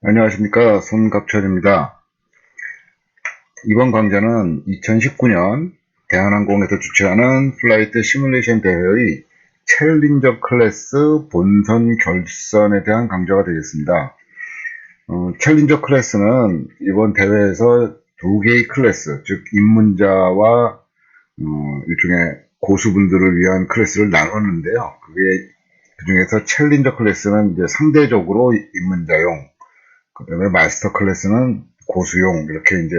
안녕하십니까, 손갑철입니다. 이번 강좌는 2019년 대한항공에서 주최하는 플라이트 시뮬레이션 대회의 챌린저 클래스 본선 결선에 대한 강좌가 되겠습니다. 챌린저 클래스는 이번 대회에서 두 개의 클래스, 즉 입문자와 일종의 고수분들을 위한 클래스를 나눴는데요. 그 중에서 챌린저 클래스는 이제 상대적으로 입문자용, 그 다음에 마스터 클래스는 고수용, 이렇게 이제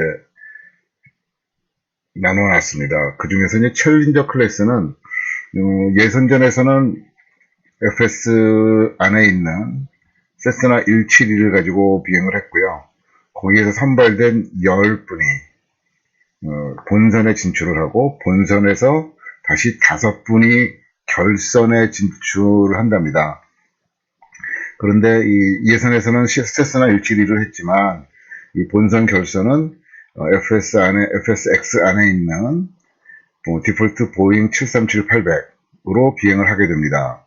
나눠놨습니다. 그 중에서 이제 챌린저 클래스는 예선전에서는 FS 안에 있는 세스나 172를 가지고 비행을 했고요. 거기에서 선발된 10분이 본선에 진출을 하고, 본선에서 다시 5분이 결선에 진출을 한답니다. 그런데 이 예선에서는 세스나 172를 했지만, 이 본선 결선은 FSX 안에 있는 디폴트 보잉 737-800으로 비행을 하게 됩니다.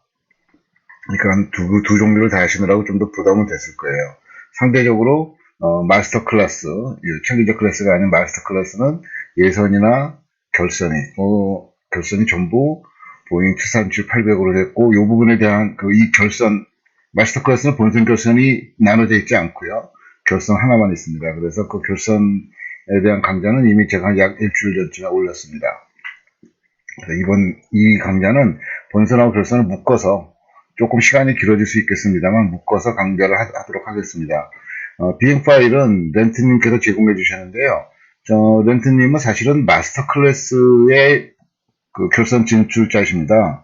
그러니까 두 종류를 다 하시느라고 좀 더 부담은 됐을 거예요. 상대적으로 마스터 클래스, 챌린저 클래스가 아닌 마스터 클래스는 예선이나 결선이 전부 보잉 737-800으로 됐고, 이 부분에 대한 이 결선, 마스터 클래스는 본선 결선이 나눠져 있지 않고요. 결선 하나만 있습니다. 그래서 그 결선에 대한 강좌는 이미 제가 약 일주일 전쯤에 올렸습니다. 이번 이 강좌는 본선하고 결선을 묶어서, 조금 시간이 길어질 수 있겠습니다만 묶어서 강좌를 하도록 하겠습니다. 비행 파일은 렌트님께서 제공해 주셨는데요. 렌트님은 사실은 마스터 클래스의 그 결선 진출자십니다.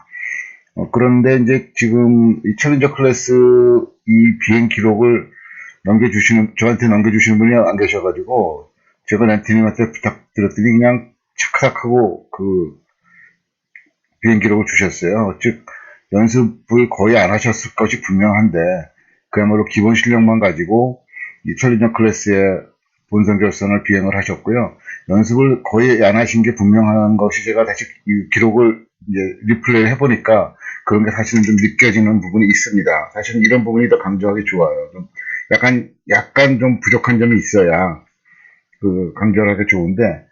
그런데 이제 지금 이 챌린저 클래스 이 비행 기록을 저한테 넘겨주시는 분이 안 계셔가지고, 제가 렌트님한테 부탁드렸더니 그냥 착착하고 그 비행 기록을 주셨어요. 즉, 연습을 거의 안 하셨을 것이 분명한데, 그야말로 기본 실력만 가지고 이 챌린저 클래스의 본선 결선을 비행을 하셨고요. 연습을 거의 안 하신 게 분명한 것이, 제가 다시 이 기록을 이제 리플레이 해보니까 그런 게 사실은 좀 느껴지는 부분이 있습니다. 사실은 이런 부분이 더 강조하기 좋아요. 좀 약간 좀 부족한 점이 있어야 그 강조를 하기 좋은데,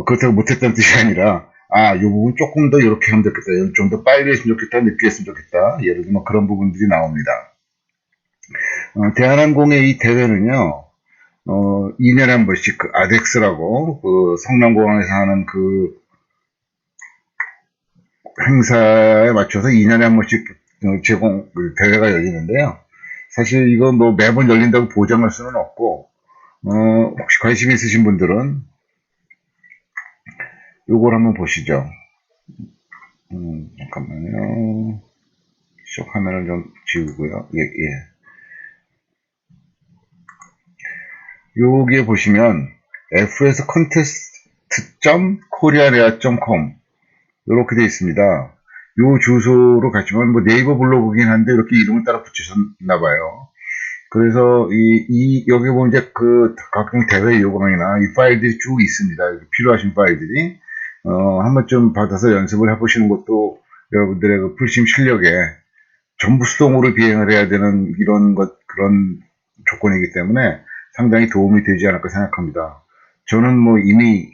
그렇다고 못했다는 뜻이 아니라, 이 부분 조금 더 이렇게 하면 좋겠다, 좀 더 빨리 했으면 좋겠다, 늦게 했으면 좋겠다, 예를 들면 그런 부분들이 나옵니다. 대한항공의 이 대회는요, 2년에 한 번씩 그 아덱스라고 그 성남공항에서 하는 그 행사에 맞춰서 2년에 한 번씩 대회가 열리는데요. 사실 이거 뭐 매번 열린다고 보장할 수는 없고, 혹시 관심 있으신 분들은 요걸 한번 보시죠. 잠깐만요. 시작 화면을 좀 지우고요. 예, 예. 여기에 보시면 fscontest.korearea.com 이렇게 되어 있습니다. 요 주소로 가시면 뭐 네이버 블로그긴 한데 이렇게 이름을 따라 붙이셨나 봐요. 그래서 여기 보면 이제 그 각종 대회 요강이나 이 파일들이 쭉 있습니다. 필요하신 파일들이 한 번쯤 받아서 연습을 해보시는 것도 여러분들의 그 풀심 실력에, 전부 수동으로 비행을 해야 되는 그런 조건이기 때문에 상당히 도움이 되지 않을까 생각합니다. 저는 뭐 이미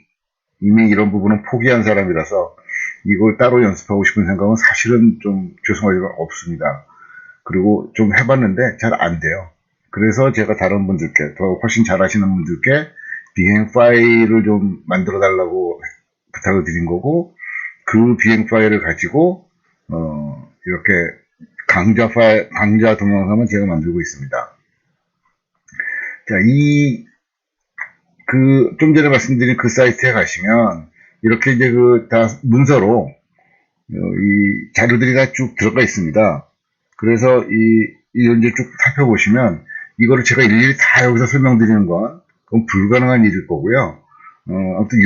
이런 부분은 포기한 사람이라서 이걸 따로 연습하고 싶은 생각은 사실은 좀 죄송하지만 없습니다. 그리고 좀 해봤는데 잘 안 돼요. 그래서 제가 다른 분들께, 더 훨씬 잘하시는 분들께 비행 파일을 좀 만들어 달라고 부탁을 드린 거고, 그 비행 파일을 가지고 이렇게 강좌 동영상은 제가 만들고 있습니다. 자, 좀 전에 말씀드린 그 사이트에 가시면, 이렇게 이제 다 문서로, 이 자료들이 다 쭉 들어가 있습니다. 그래서 이제 쭉 살펴보시면, 이거를 제가 일일이 다 여기서 설명드리는 건, 그건 불가능한 일일 거고요. 아무튼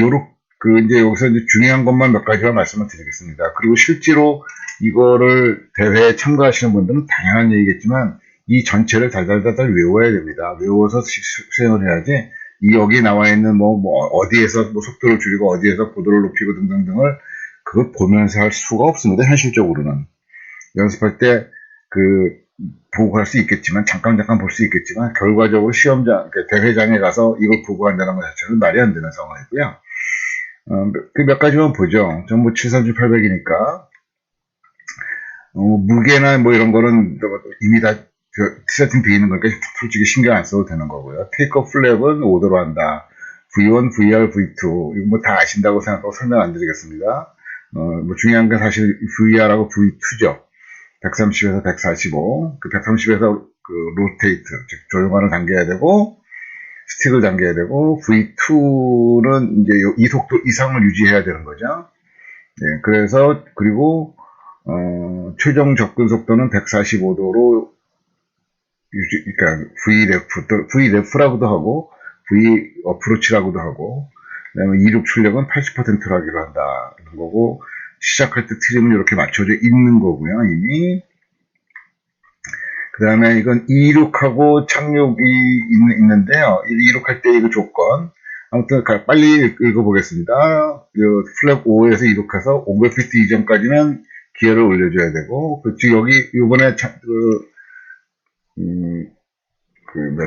이제 여기서 이제 중요한 것만 몇 가지만 말씀을 드리겠습니다. 그리고 실제로 이거를 대회에 참가하시는 분들은 당연한 얘기겠지만, 이 전체를 달달달달 외워야 됩니다. 외워서 수행을 해야지, 여기에 나와 있는 어디에서 속도를 줄이고 어디에서 고도를 높이고 등등등을 그걸 보면서 할 수가 없습니다. 현실적으로는. 연습할 때 보고 할 수 있겠지만, 잠깐 볼 수 있겠지만, 결과적으로 시험장, 대회장에 가서 이걸 보고 한다는 것 자체는 말이 안 되는 상황이고요. 그 몇 가지만 보죠. 전부 73800이니까, 무게나 뭐 이런 거는 이미 다 세팅 되어 있는 거니까 솔직히 신경 안 써도 되는 거고요. 테이크업 플랩은 5도로 한다. V1, VR, V2 이거 뭐 다 아신다고 생각하고 설명 안 드리겠습니다. 뭐 중요한 게 사실 VR하고 V2죠. 130에서 145. 그 130에서 그 로테이트, 즉 조종관을 당겨야 되고 스틱을 당겨야 되고 V2는 이제 이 속도 이상을 유지해야 되는 거죠. 네, 그래서 그리고 최종 접근 속도는 145도로 그러니까 VLEF라고도 하고 V 어프로치라고도 하고 그다음에 이륙 출력은 80%로 하기로 한다는 거고 시작할 때 트림은 이렇게 맞춰져 있는 거고요 이미. 그 다음에 이건 이륙하고 착륙이 있는데요. 이륙할 때 이거 조건. 아무튼 빨리 읽어보겠습니다. 플랩 5에서 이륙해서 500피트 이전까지는 기어를 올려줘야 되고, 여기 이번에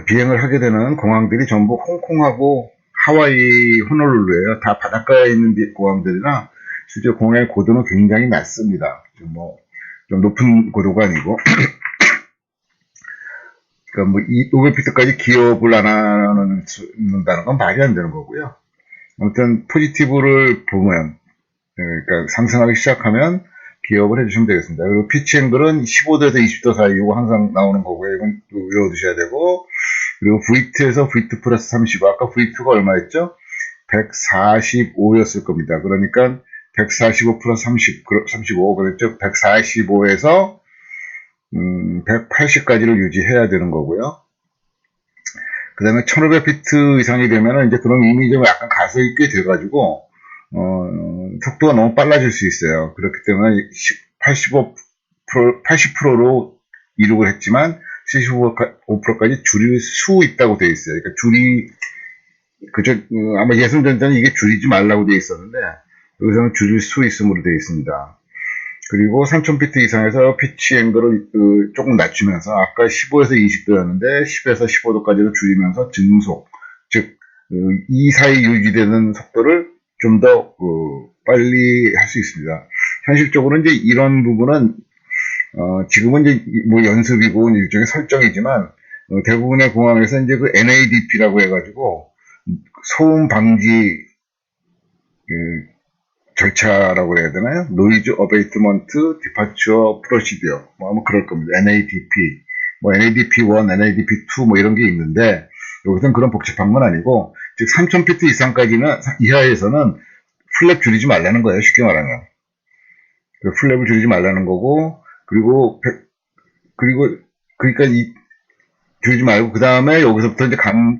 비행을 하게 되는 공항들이 전부 홍콩하고 하와이 호놀룰루예요. 다 바닷가에 있는 공항들이라 실제 공항의 고도는 굉장히 낮습니다. 좀 높은 고도가 아니고. 그러니까 뭐 500피트까지 기업을 안 하는다는 건 말이 안 되는 거고요. 아무튼 포지티브를 보면 그러니까 상승하기 시작하면 기업을 해주시면 되겠습니다. 그리고 피치 앵글은 15도에서 20도 사이 이거 항상 나오는 거고요. 이건 외워두셔야 되고 그리고 V2에서 V2 플러스 35 아까 V2가 얼마였죠? 145였을 겁니다. 그러니까 145 플러스 35 그랬죠? 145에서 180까지를 유지해야 되는 거고요. 그 다음에 1500피트 이상이 되면은 이제 그럼 이미 좀 약간 가속이 꽤 돼가지고, 속도가 너무 빨라질 수 있어요. 그렇기 때문에 80%로 이륙을 했지만 75%까지 줄일 수 있다고 되어 있어요. 그러니까 아마 예선전자는 이게 줄이지 말라고 되어 있었는데, 여기서는 줄일 수 있음으로 되어 있습니다. 그리고 3000피트 이상에서 피치 앵글을 조금 낮추면서 아까 15에서 20도였는데 10에서 15도까지로 줄이면서 증속, 즉 이 사이 유지되는 속도를 좀 더 빨리 할 수 있습니다. 현실적으로 이제 이런 부분은 지금은 이제 뭐 연습이고 일종의 설정이지만 대부분의 공항에서 이제 그 NADP라고 해가지고 소음 방지 절차라고 해야 되나요? 노이즈 어베이트먼트 디파처 프로시디어 뭐 아마 그럴 겁니다. NADP 뭐 NADP1, NADP2 뭐 이런 게 있는데 여기서는 그런 복잡한 건 아니고 즉 3000피트 이상까지는 이하에서는 플랩 줄이지 말라는 거예요. 쉽게 말하면 플랩을 줄이지 말라는 거고 그리고 그러니까 줄이지 말고 그 다음에 여기서부터 이제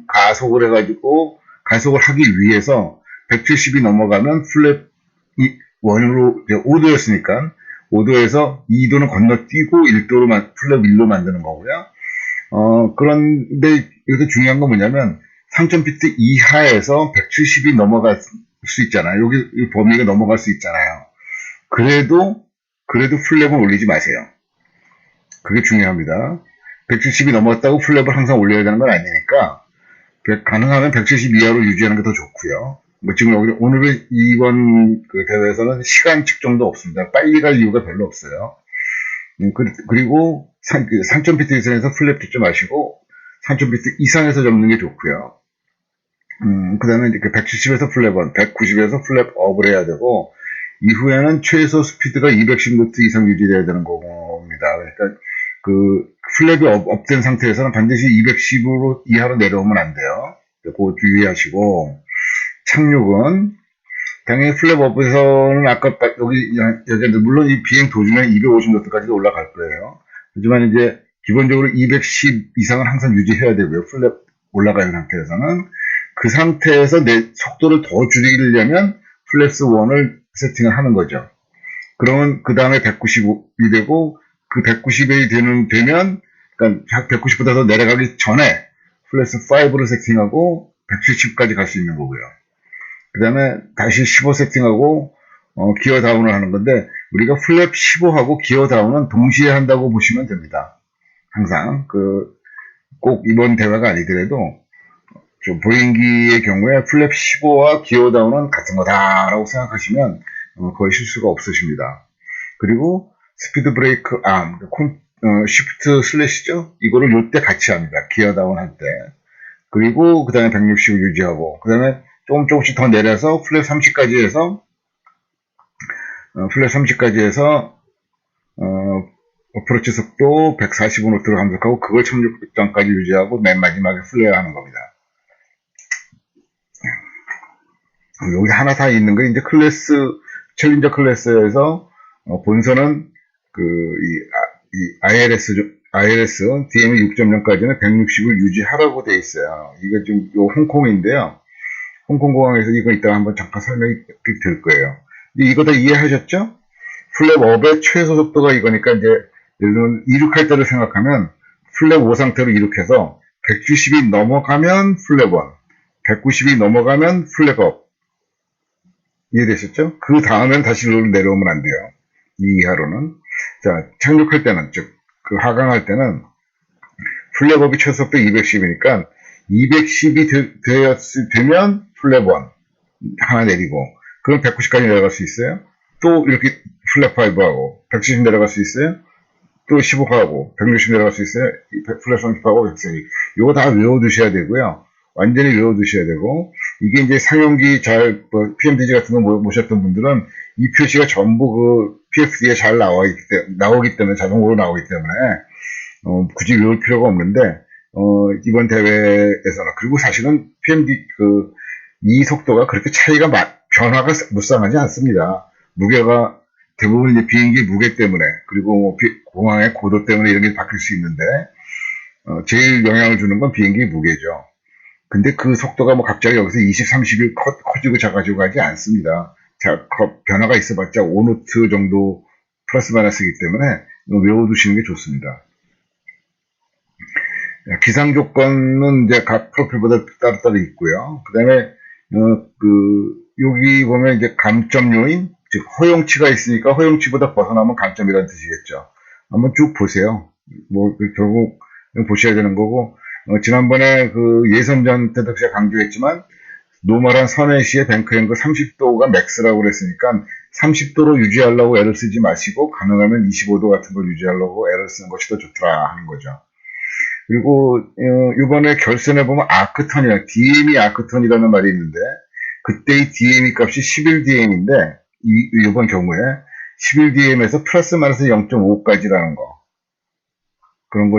가속을 해가지고 가속을 하기 위해서 170이 넘어가면 플랩 원으로 5도였으니까 5도에서 2도는 건너뛰고 1도로 플랩 1로 만드는 거고요. 그런데 여기서 중요한 건 뭐냐면 3000피트 이하에서 170이 넘어갈 수 있잖아요. 여기 범위가 넘어갈 수 있잖아요. 그래도 플랩은 올리지 마세요. 그게 중요합니다. 170이 넘었다고 플랩을 항상 올려야 되는 건 아니니까 가능하면 170 이하로 유지하는 게 더 좋고요. 뭐 지금 오늘은 이번 그 대회에서는 시간 측정도 없습니다. 빨리 갈 이유가 별로 없어요. 그리고 3000피트 이상에서 플랩 잡지 마시고 3000피트 이상에서 잡는 게 좋고요. 그 다음에 이제 170에서 플랩 190에서 플랩 업을 해야 되고 이후에는 최소 스피드가 210노트 이상 유지돼야 되는 겁니다. 그러니까 그 플랩이 업된 상태에서는 반드시 210으로 이하로 내려오면 안 돼요. 그거 주의하시고 착륙은 당연히 플랩업에서는 아까 여기 물론 이 비행 도중에 250노트까지도 올라갈 거예요. 하지만 이제 기본적으로 210 이상은 항상 유지해야 되고요. 플랩 올라가는 상태에서는 그 상태에서 내 속도를 더 줄이려면 플랩스 1을 세팅을 하는 거죠. 그러면 그 다음에 190이 되고 그 190이 되면 그러니까 190보다 더 내려가기 전에 플랩스 5를 세팅하고 170까지 갈 수 있는 거고요. 그 다음에 다시 15 세팅하고 기어 다운을 하는 건데 우리가 플랩 15하고 기어 다운은 동시에 한다고 보시면 됩니다. 항상 꼭 이번 대회가 아니더라도 좀 보행기의 경우에 플랩 15와 기어다운은 같은 거다라고 생각하시면 거의 실수가 없으십니다. 그리고 스피드 브레이크 암, 시프트 슬래시죠? 이거를 요때 같이 합니다. 기어다운 할 때. 그리고 그 다음에 160을 유지하고, 그 다음에 조금씩 더 내려서 플랩 30까지 해서, 어프로치 속도 145노트로 감속하고, 그걸 착륙장까지 유지하고, 맨 마지막에 플레어 하는 겁니다. 여기 하나 다 있는 게, 이제 챌린저 클래스에서, 본선은, ILS, DME 6.0까지는 160을 유지하라고 돼 있어요. 이거 지금, 홍콩인데요. 홍콩공항에서 이거 이따가 한번 잠깐 설명이 될 거예요. 이거 다 이해하셨죠? 플랩업의 최소 속도가 이거니까 이제, 예를 들면 이륙할 때를 생각하면, 플랩 5 상태로 이륙해서, 170이 넘어가면 플랩1, 190이 넘어가면 플랩업. 이해되셨죠? 그 다음엔 다시 내려오면 안 돼요. 이 이하로는. 자, 착륙할 때는, 즉, 하강할 때는, 플랩업이 최소 속도 210이니까, 210이 되면 플랩1 하나 내리고, 그럼 190까지 내려갈 수 있어요. 또 이렇게 플랩5하고, 170 내려갈 수 있어요. 또 15하고, 160 내려갈 수 있어요. 플랩 30하고 140. 이거 다 외워두셔야 되고요. 완전히 외워두셔야 되고, 이게 이제 상용기 PMDG 같은 거 모셨던 분들은 이 표시가 전부 PFD에 잘 나오기 때문에, 자동으로 나오기 때문에, 굳이 외울 필요가 없는데, 이번 대회에서는, 그리고 사실은 이 속도가 그렇게 변화가 무쌍하지 않습니다. 무게가 대부분 이제 비행기 무게 때문에, 그리고 공항의 고도 때문에 이런 게 바뀔 수 있는데, 제일 영향을 주는 건 비행기 무게죠. 근데 그 속도가 갑자기 여기서 20, 30이 커지고 작아지고 가지 않습니다. 변화가 있어봤자 5노트 정도 플러스 마이너스이기 때문에 외워두시는 게 좋습니다. 기상 조건은 이제 각 프로필보다 따로따로 있고요. 그 다음에, 여기 보면 이제 감점 요인, 즉, 허용치가 있으니까 허용치보다 벗어나면 감점이라는 뜻이겠죠. 한번 쭉 보세요. 결국 보셔야 되는 거고, 지난번에 예선전 때도 제가 강조했지만, 노멀한 선행시의 뱅크앵글 30도가 맥스라고 그랬으니까, 30도로 유지하려고 애를 쓰지 마시고, 가능하면 25도 같은 걸 유지하려고 애를 쓰는 것이 더 좋더라 하는 거죠. 그리고, 이번에 결선에 보면 DME 아크턴이라는 말이 있는데, 그때의 DME 값이 11DM인데, 이번 경우에 11DM에서 플러스 마이너스 0.5까지라는 거. 그런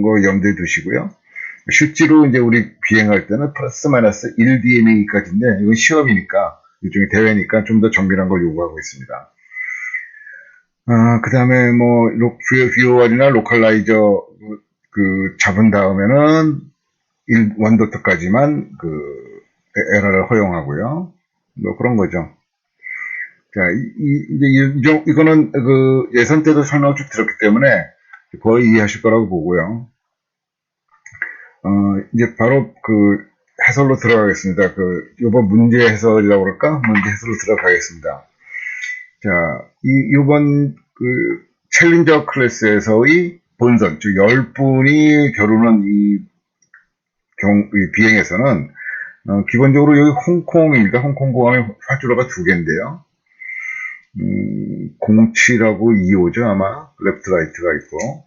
거 염두에 두시고요. 실제로 이제 우리 비행할 때는 플러스 마이너스 1DME까지인데, 이건 시험이니까, 일종의 대회니까 좀 더 정밀한 걸 요구하고 있습니다. 그 다음에 VOR이나 로컬라이저 잡은 다음에는 1도트까지만 에러를 허용하고요. 그런 거죠. 자, 이거는 예선 때도 설명을 쭉 들었기 때문에 거의 이해하실 거라고 보고요. 이제 바로 해설로 들어가겠습니다. 요번 문제 해설이라고 그럴까? 문제 해설로 들어가겠습니다. 자, 요번 챌린저 클래스에서의 본선, 즉 10분이 겨루는 이 비행에서는 기본적으로 여기 홍콩입니다. 홍콩공항에 활주로가 2개인데요. 07하고 25죠. 아마 레프트 라이트가 있고,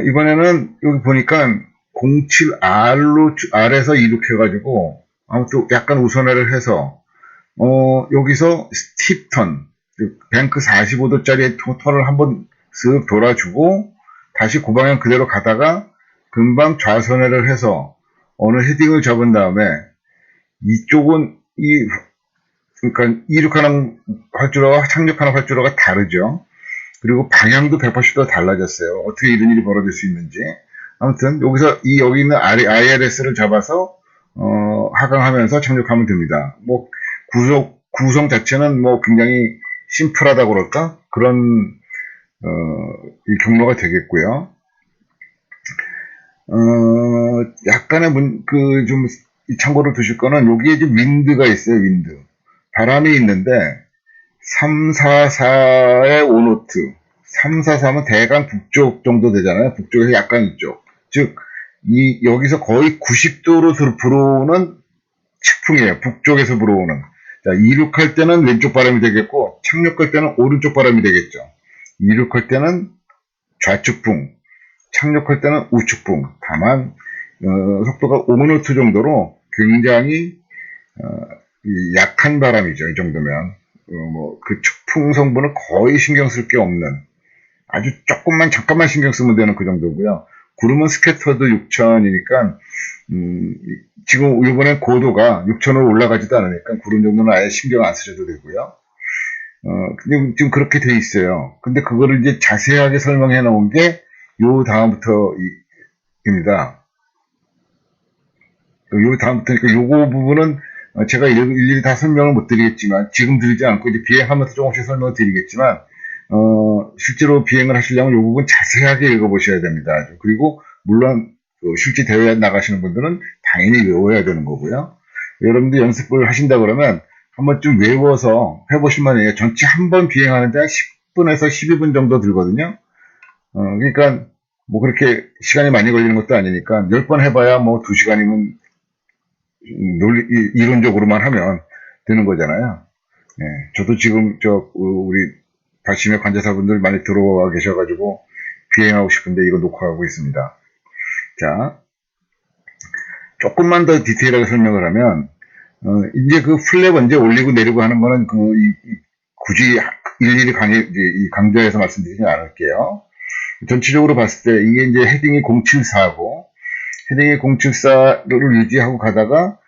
이번에는 여기 보니까 07R에서 이륙해가지고 아무튼 약간 우선회를 해서 여기서 스팁턴, 뱅크 45도짜리 턴을 한번 쓱 돌아주고 다시 고방향 그대로 가다가 금방 좌선회를 해서 어느 헤딩을 잡은 다음에 이쪽은 그러니까 이륙하는 활주로와 착륙하는 활주로가 다르죠. 그리고 방향도 180도 달라졌어요. 어떻게 이런 일이 벌어질 수 있는지. 아무튼 여기서 여기 있는 ILS를 잡아서 하강하면서 착륙하면 됩니다. 구성 자체는 굉장히 심플하다고 그럴까? 그런 이 경로가 되겠고요. 약간의 좀 참고로 두실 거는 여기에 좀 윈드가 있어요. 윈드. 바람이 있는데 344의 5노트. 344면 대강 북쪽 정도 되잖아요. 북쪽에서 약간 이쪽. 즉, 여기서 거의 90도로 불어오는 측풍이에요. 북쪽에서 불어오는. 자, 이륙할 때는 왼쪽 바람이 되겠고, 착륙할 때는 오른쪽 바람이 되겠죠. 이륙할 때는 좌측풍, 착륙할 때는 우측풍. 다만, 속도가 5노트 정도로 굉장히, 약한 바람이죠. 이 정도면. 그 측풍 성분을 거의 신경 쓸 게 없는, 아주 잠깐만 신경 쓰면 되는 그 정도고요. 구름은 스캐터도 6000이니까, 지금 이번엔 고도가 6000으로 올라가지도 않으니까 구름 정도는 아예 신경 안 쓰셔도 되고요. 근데 지금 그렇게 돼 있어요. 근데 그거를 이제 자세하게 설명해 놓은 게 요 다음부터 입니다. 요 다음부터니까 요거 부분은 제가 일일이 다 설명을 못 드리겠지만, 지금 드리지 않고 이제 비행하면서 조금씩 설명을 드리겠지만, 실제로 비행을 하시려면 이 부분 자세하게 읽어보셔야 됩니다. 그리고 물론 실제 대회에 나가시는 분들은 당연히 외워야 되는 거고요. 여러분들 연습을 하신다 그러면 한 번쯤 외워서 해보시면 해요. 전체 한 번 비행하는데 한 10분에서 12분 정도 들거든요. 그러니까 뭐 그렇게 시간이 많이 걸리는 것도 아니니까 10번 해봐야 뭐 2시간이면 이론적으로만 하면 되는 거잖아요. 예, 저도 지금 우리 다시메 환자사분들 많이 들어와 계셔가지고 비행하고 싶은데 이거 녹화하고 있습니다. 자, 조금만 더 디테일하게 설명을 하면, 이제 그 플랩 언제 올리고 내리고 하는 거는 굳이 일일이 강조해서 말씀드리지 않을게요. 전체적으로 봤을 때 이게 이제 헤딩이 074고, 헤딩이 074를 유지하고 가다가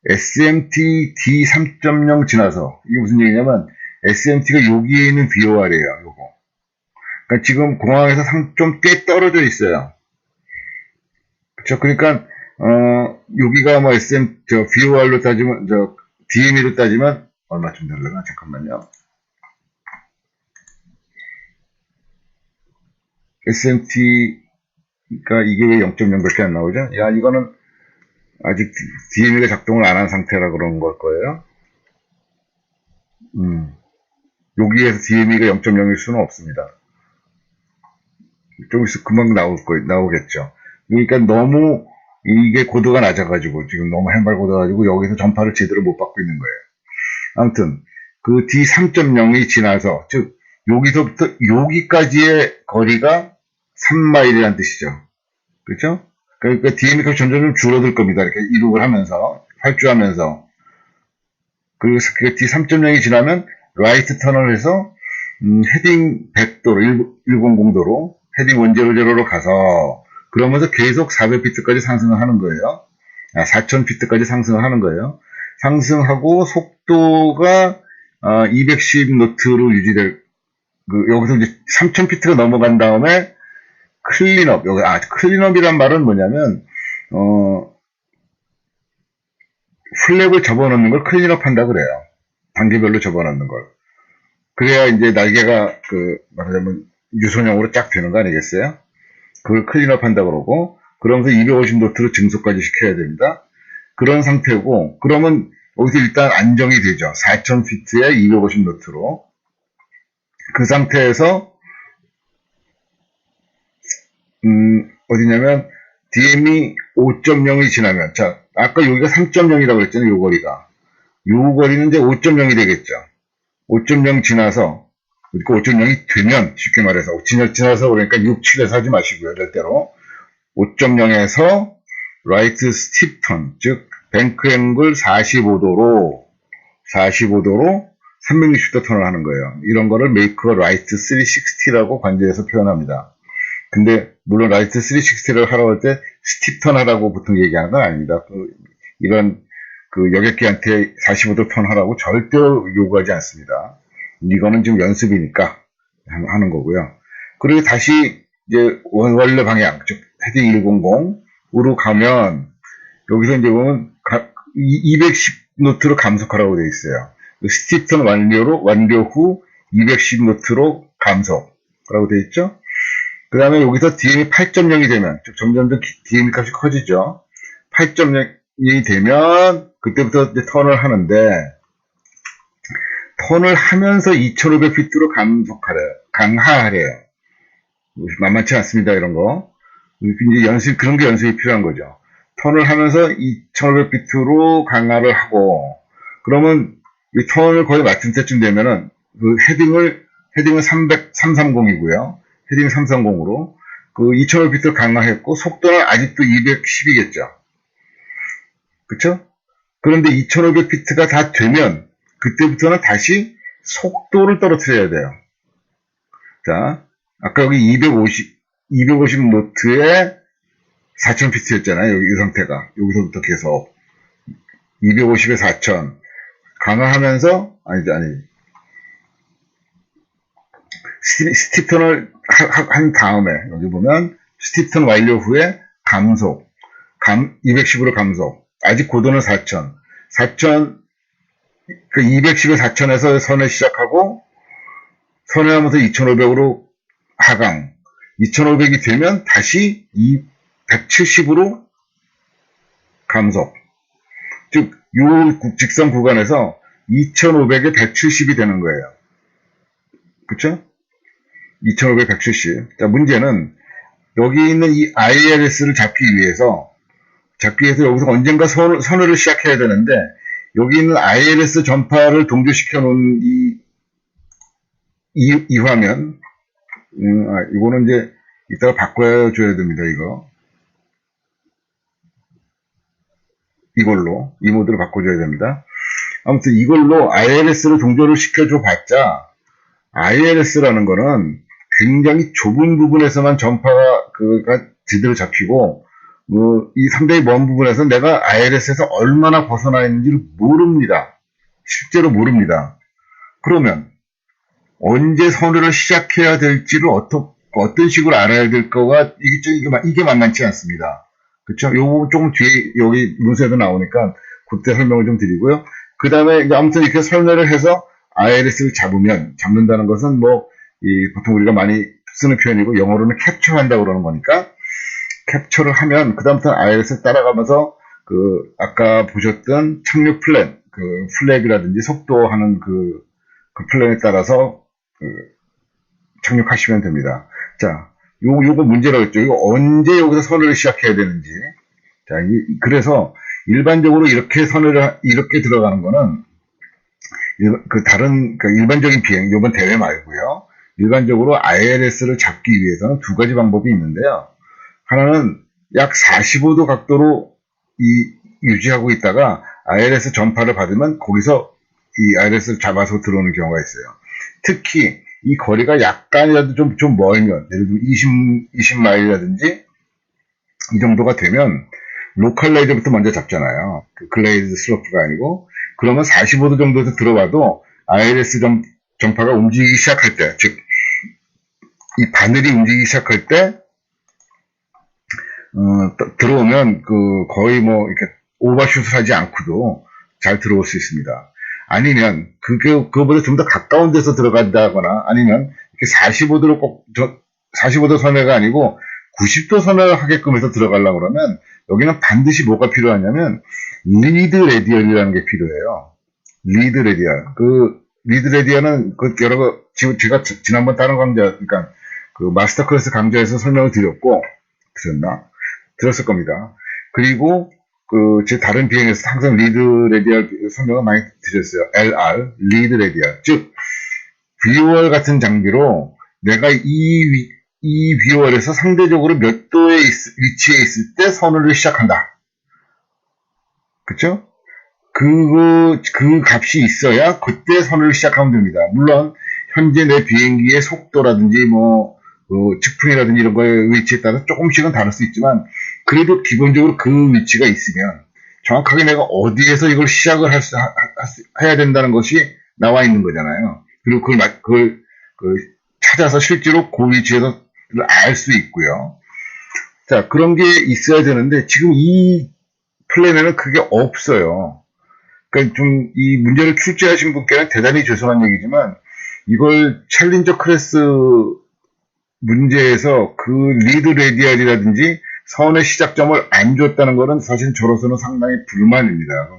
SMT D3.0 지나서, 이게 무슨 얘기냐면 SMT가 여기에 있는 VOR이에요. 요거. 그러니까 지금 공항에서 좀 꽤 떨어져 있어요. 그렇죠. 그러니까 여기가 뭐 VOR로 따지면 DME로 따지면 얼마쯤 되려나? 잠깐만요. SMT가 이게 왜 0.0밖에 안 나오죠? 야, 이거는 아직 DME가 작동을 안 한 상태라 그런 걸 거예요. 여기에서 DME가 0.0일 수는 없습니다. 좀 있으면 금방 나오겠죠. 그러니까 너무 이게 고도가 낮아가지고 지금 너무 해발고도가지고 여기서 전파를 제대로 못 받고 있는 거예요. 아무튼 그 D3.0이 지나서, 즉 여기서부터 여기까지의 거리가 3마일이라는 뜻이죠. 그렇죠? 그러니까 DME가 점점 줄어들 겁니다. 이렇게 이륙을 하면서 활주하면서. 그리고 그 D3.0이 지나면 라이트 터널에서 헤딩 100도로 100도로 헤딩 100로 가서, 그러면서 계속 400피트까지 상승을 하는 거예요. 4000피트까지 상승을 하는 거예요. 상승하고 속도가 210노트로 유지될, 여기서 이제 3000피트가 넘어간 다음에 클린업, 클린업이란 말은 뭐냐면, 플랩을 접어넣는 걸 클린업 한다 그래요. 단계별로 접어넣는 걸. 그래야 이제 날개가 말하자면 유선형으로 쫙 되는 거 아니겠어요? 그걸 클린업 한다 그러고, 그러면서 250노트로 증속까지 시켜야 됩니다. 그런 상태고, 그러면 여기서 일단 안정이 되죠. 4000피트에 250노트로. 그 상태에서 어디냐면 DME 5.0이 지나면, 자, 아까 여기가 3.0이라고 그랬잖아요. 요 거리가. 요 거리는 이제 5.0이 되겠죠. 5.0 지나서, 그러니까 5.0이 되면, 쉽게 말해서 지나서 그러니까 6, 7에서 하지 마시고요. 절대로 5.0에서 라이트 스팁턴, 즉 뱅크 앵글 45도로 360도 턴을 하는 거예요. 이런 거를 메이크 라이트 360라고 관제해서 표현합니다. 근데 물론 라이트 360를 하라고 할 때 스팁턴 하라고 보통 얘기하는 건 아닙니다. 이런 여객기한테 45도 턴 하라고 절대로 요구하지 않습니다. 이거는 지금 연습이니까 하는 거고요. 그리고 다시 이제 원래 방향, 즉 헤딩 100으로 가면 여기서 이제 보면 210노트로 감속하라고 되어 있어요. 스티턴 완료 후 210노트로 감속하라고 되어 있죠. 그 다음에 여기서 DM이 8.0이 되면, 즉 점점 더 DM이 값이 커지죠. 8.0이 되면 그때부터 이제 턴을 하는데, 턴을 하면서 2500피트로 강하래요. 만만치 않습니다, 이런 거. 이제 그런 게 연습이 필요한 거죠. 턴을 하면서 2500피트로 강화를 하고, 그러면 이 턴을 거의 맞춘 때쯤 되면은, 헤딩은 330이고요. 헤딩 330으로, 2500피트 강화했고, 속도는 아직도 210이겠죠. 그쵸? 그런데 2500피트가 다 되면, 그때부터는 다시 속도를 떨어뜨려야 돼요. 자, 아까 여기 250 노트에 4000피트였잖아요. 여기 이 상태가. 여기서부터 계속. 250에 4000. 강화하면서, 아니. 스티턴을 한 다음에, 여기 보면, 스티턴 완료 후에 감속. 210으로 감속. 아직 고도는 4000. 210에 4000에서 선을 시작하고, 선을 하면서 2500으로 하강. 2500이 되면 다시 170으로 감속. 즉, 요 직선 구간에서 2500에 170이 되는 거예요. 그쵸? 2500, 170. 자, 문제는 여기 있는 이 ILS를 잡기 위해서 여기서 언젠가 선호를 시작해야 되는데, 여기 있는 ILS 전파를 동조시켜 놓은 이 화면, 이거는 이제 이따가 바꿔줘야 됩니다, 이걸로. 이 모드로 바꿔줘야 됩니다. 아무튼 이걸로 ILS를 동조를 시켜줘 봤자, ILS라는 거는 굉장히 좁은 부분에서만 전파가 제대로 잡히고, 이 상당히 먼 부분에서 내가 ILS에서 얼마나 벗어나 있는지를 모릅니다. 실제로 모릅니다. 그러면 언제 선호를 시작해야 될지를 어떤 식으로 알아야 될 거가 이게 만만치 않습니다. 그쵸? 요거 조금 뒤에 여기 문서에도 나오니까 그때 설명을 좀 드리고요. 그 다음에 아무튼 이렇게 설명을 해서 ILS를 잡는다는 것은 보통 우리가 많이 쓰는 표현이고, 영어로는 캡처한다고 그러는 거니까, 캡처를 하면, 그다음부터는 ILS를 따라가면서, 아까 보셨던 착륙 플랩이라든지 속도하는 그 플랜에 따라서, 착륙하시면 됩니다. 자, 요거 문제라고 했죠. 이거 언제 여기서 선을 시작해야 되는지. 자, 그래서 일반적으로 이렇게 들어가는 거는, 일반적인 비행, 이번 대회 말고요. 일반적으로 ILS를 잡기 위해서는 두 가지 방법이 있는데요. 하나는 약 45도 각도로 유지하고 있다가 ILS 전파를 받으면 거기서 이 ILS를 잡아서 들어오는 경우가 있어요. 특히 이 거리가 약간이라도 좀 멀면, 예를 들면 20마일이라든지 이 정도가 되면 로컬라이저부터 먼저 잡잖아요. 글레이드 슬로프가 아니고. 그러면 45도 정도에서 들어와도 ILS 전파가 움직이기 시작할 때, 즉 이 바늘이 움직이기 시작할 때 들어오면 거의 이렇게 오버슛을 하지 않고도 잘 들어올 수 있습니다. 아니면 그거보다 좀 더 가까운 데서 들어간다거나, 아니면 이렇게 45도 선회가 아니고 90도 선회를 하게끔 해서 들어가려고 그러면 여기는 반드시 뭐가 필요하냐면 리드 레디얼이라는 게 필요해요. 리드 레디얼. 리드 레디얼은 제가 지난번 다른 강좌, 그러니까 마스터 클래스 강좌에서 설명을 드렸고, 들었을 겁니다. 그리고 제 다른 비행에서 항상 리드 레디얼 설명을 많이 드렸어요. LR, 리드 레디얼. 즉, 뷰월 같은 장비로 내가 이 뷰월에서 상대적으로 몇 도의 위치에 있을 때 선호를 시작한다. 그쵸? 그 값이 있어야 그때 선호를 시작하면 됩니다. 물론, 현재 내 비행기의 속도라든지 측풍이라든지 이런 거의 위치에 따라 조금씩은 다를 수 있지만, 그래도 기본적으로 그 위치가 있으면 정확하게 내가 어디에서 이걸 시작을 해야 된다는 것이 나와 있는 거잖아요. 그리고 그걸 찾아서 실제로 그 위치에서 알 수 있고요. 자, 그런 게 있어야 되는데 지금 이 플랜에는 그게 없어요. 그러니까 좀 이 문제를 출제하신 분께는 대단히 죄송한 얘기지만, 이걸 챌린저 클래스 문제에서 리드 레디얼이라든지 선의 시작점을 안 줬다는 것은 사실 저로서는 상당히 불만입니다.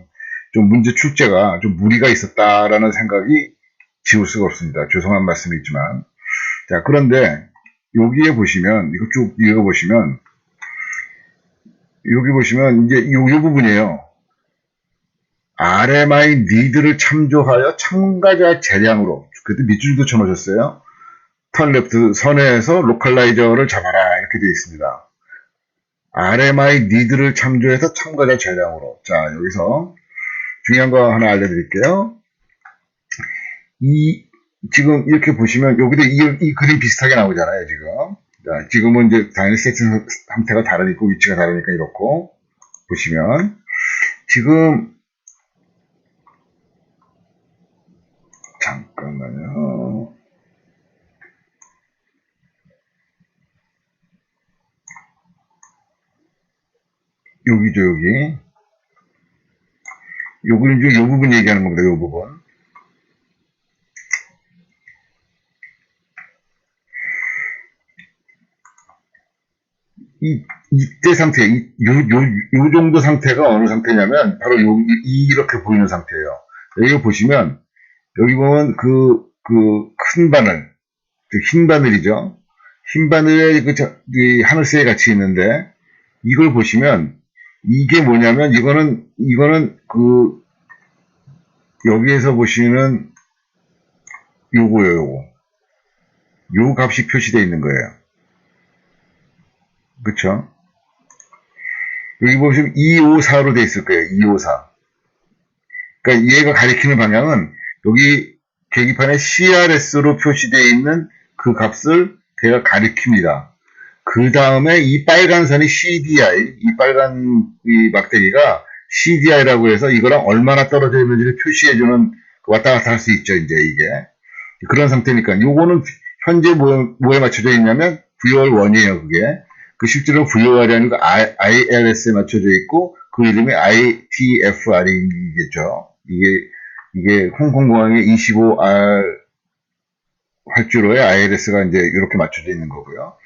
좀 문제 출제가 좀 무리가 있었다라는 생각이 지울 수가 없습니다. 죄송한 말씀이지만. 자, 그런데 여기에 보시면, 이거 쭉 읽어보시면, 여기 보시면 이제 요 부분이에요. RMI 니드를 참조하여 참가자 재량으로, 그때 밑줄도 쳐놓으셨어요. 턴 레프트 선에서 로컬라이저를 잡아라 이렇게 되어 있습니다. RMI 니드를 참조해서 참가자 재량으로. 자, 여기서 중요한 거 하나 알려드릴게요. 지금 이렇게 보시면 여기도 이 그림 비슷하게 나오잖아요, 지금. 자, 지금은 이제 당연히 세팅 상태가 다르니까 위치가 다르니까 이렇고 보시면 지금 잠깐만요. 여기죠, 여기. 요거는 이제 요 부분 얘기하는 겁니다, 요 부분. 이때 상태, 요 정도 상태가 어느 상태냐면, 바로 이렇게 보이는 상태예요. 여기 보시면, 여기 보면 큰 바늘, 흰 바늘이죠. 흰 바늘에 하늘색이 같이 있는데, 이걸 보시면, 이게 뭐냐면, 이거는 여기에서 보시는 요거예요, 요거. 요 값이 표시되어 있는 거예요. 그쵸? 여기 보시면 254로 되어 있을 거예요. 254. 그러니까 얘가 가리키는 방향은 여기 계기판에 CRS로 표시되어 있는 그 값을 걔가 가리킵니다. 그 다음에 이 빨간 선이 CDI, 이 빨간 이 막대기가 CDI라고 해서 이거랑 얼마나 떨어져 있는지를 표시해주는 왔다 갔다 할 수 있죠. 이제 이게 그런 상태니까 요거는 현재 뭐에 맞춰져 있냐면 VOR1이에요. 그게 실제로 VOR이 아니고 ILS에 맞춰져 있고 그 이름이 ITFR이겠죠. 이게 홍콩공항의 25R 활주로에 ILS가 이제 이렇게 맞춰져 있는 거고요.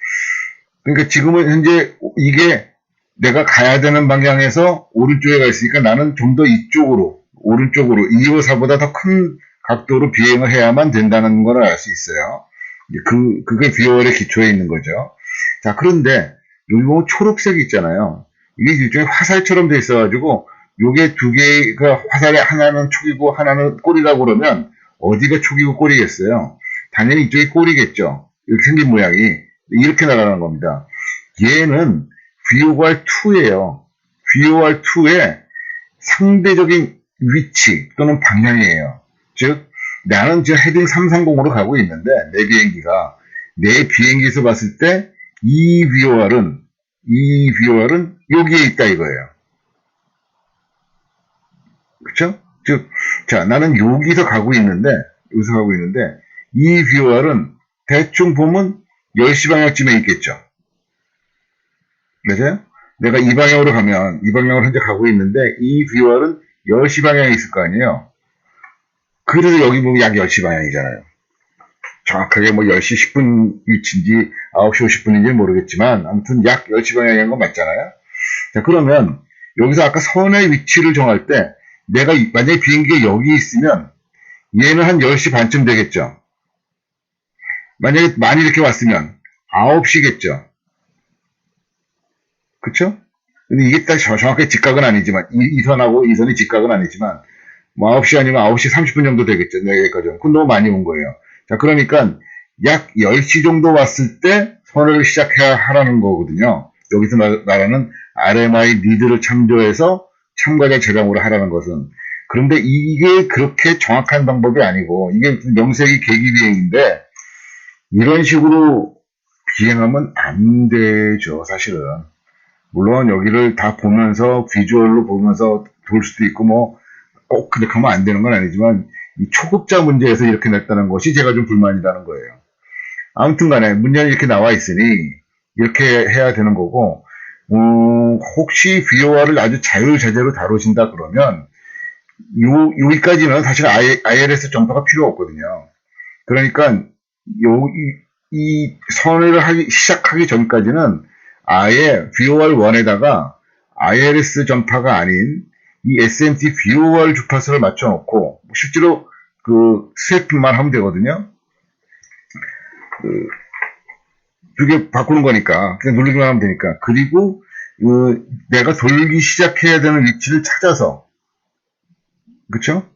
그러니까 지금은 현재 이게 내가 가야 되는 방향에서 오른쪽에 가 있으니까 나는 좀 더 이쪽으로, 오른쪽으로 254보다 더 큰 각도로 비행을 해야만 된다는 걸 알 수 있어요. 그게 VOR의 기초에 있는 거죠. 자, 그런데 여기 보면 초록색이 있잖아요. 이게 일종의 화살처럼 돼 있어가지고 요게 두 개가 화살에 하나는 촉이고 하나는 꼬리라고 그러면 어디가 촉이고 꼬리겠어요? 당연히 이쪽이 꼬리겠죠. 이렇게 생긴 모양이 이렇게 나가는 겁니다. 얘는 VOR2예요. VOR2의 상대적인 위치 또는 방향이에요. 즉 나는 지금 헤딩 330으로 가고 있는데 내 비행기에서 봤을 때 이 VOR은 여기에 있다 이거예요. 그쵸? 즉, 자, 나는 여기서 가고 있는데, 이 VOR은 대충 보면 10시 방향쯤에 있겠죠. 맞아요? 내가 이 방향으로 가면, 이 방향으로 현재 가고 있는데, 이 VOR은 10시 방향에 있을 거 아니에요? 그래서 여기 보면 약 10시 방향이잖아요. 정확하게 뭐 10시 10분 위치인지 9시 50분인지 모르겠지만 아무튼 약 10시 방향인 건 맞잖아요. 자, 그러면 여기서 아까 선의 위치를 정할 때 내가 만약에 비행기가 여기 있으면 얘는 한 10시 반쯤 되겠죠. 만약에 많이 이렇게 왔으면 9시겠죠. 그쵸? 근데 이게 딱 정확하게 직각은 아니지만 이 선하고 이 선이 직각은 아니지만 뭐 9시 아니면 9시 30분 정도 되겠죠. 여기까지. 그건 너무 많이 온 거예요. 자, 그러니까 약 10시 정도 왔을 때 선회를 시작해야 하라는 거거든요. 여기서 말하는 RMI 니드를 참조해서 참가자 재량으로 하라는 것은. 그런데 이게 그렇게 정확한 방법이 아니고 이게 명색이 계기 비행인데 이런 식으로 비행하면 안 되죠, 사실은. 물론 여기를 다 보면서 비주얼로 보면서 돌 수도 있고 뭐 꼭 그렇게 하면 안 되는 건 아니지만 이 초급자 문제에서 이렇게 냈다는 것이 제가 좀 불만이라는 거예요. 아무튼 간에 문제는 이렇게 나와 있으니 이렇게 해야 되는 거고 혹시 VOR을 아주 자유자재로 다루신다 그러면 여기까지는 사실 ILS 점퍼가 필요 없거든요. 그러니까 이 선회를 시작하기 전까지는 아예 VOR1에다가 ILS 전파가 아닌 이 SMT VOR 주파수를 맞춰놓고 실제로 그 스웨프만 하면 되거든요. 두 개 바꾸는 거니까 그냥 누르기만 하면 되니까. 그리고 내가 돌기 시작해야 되는 위치를 찾아서, 그쵸?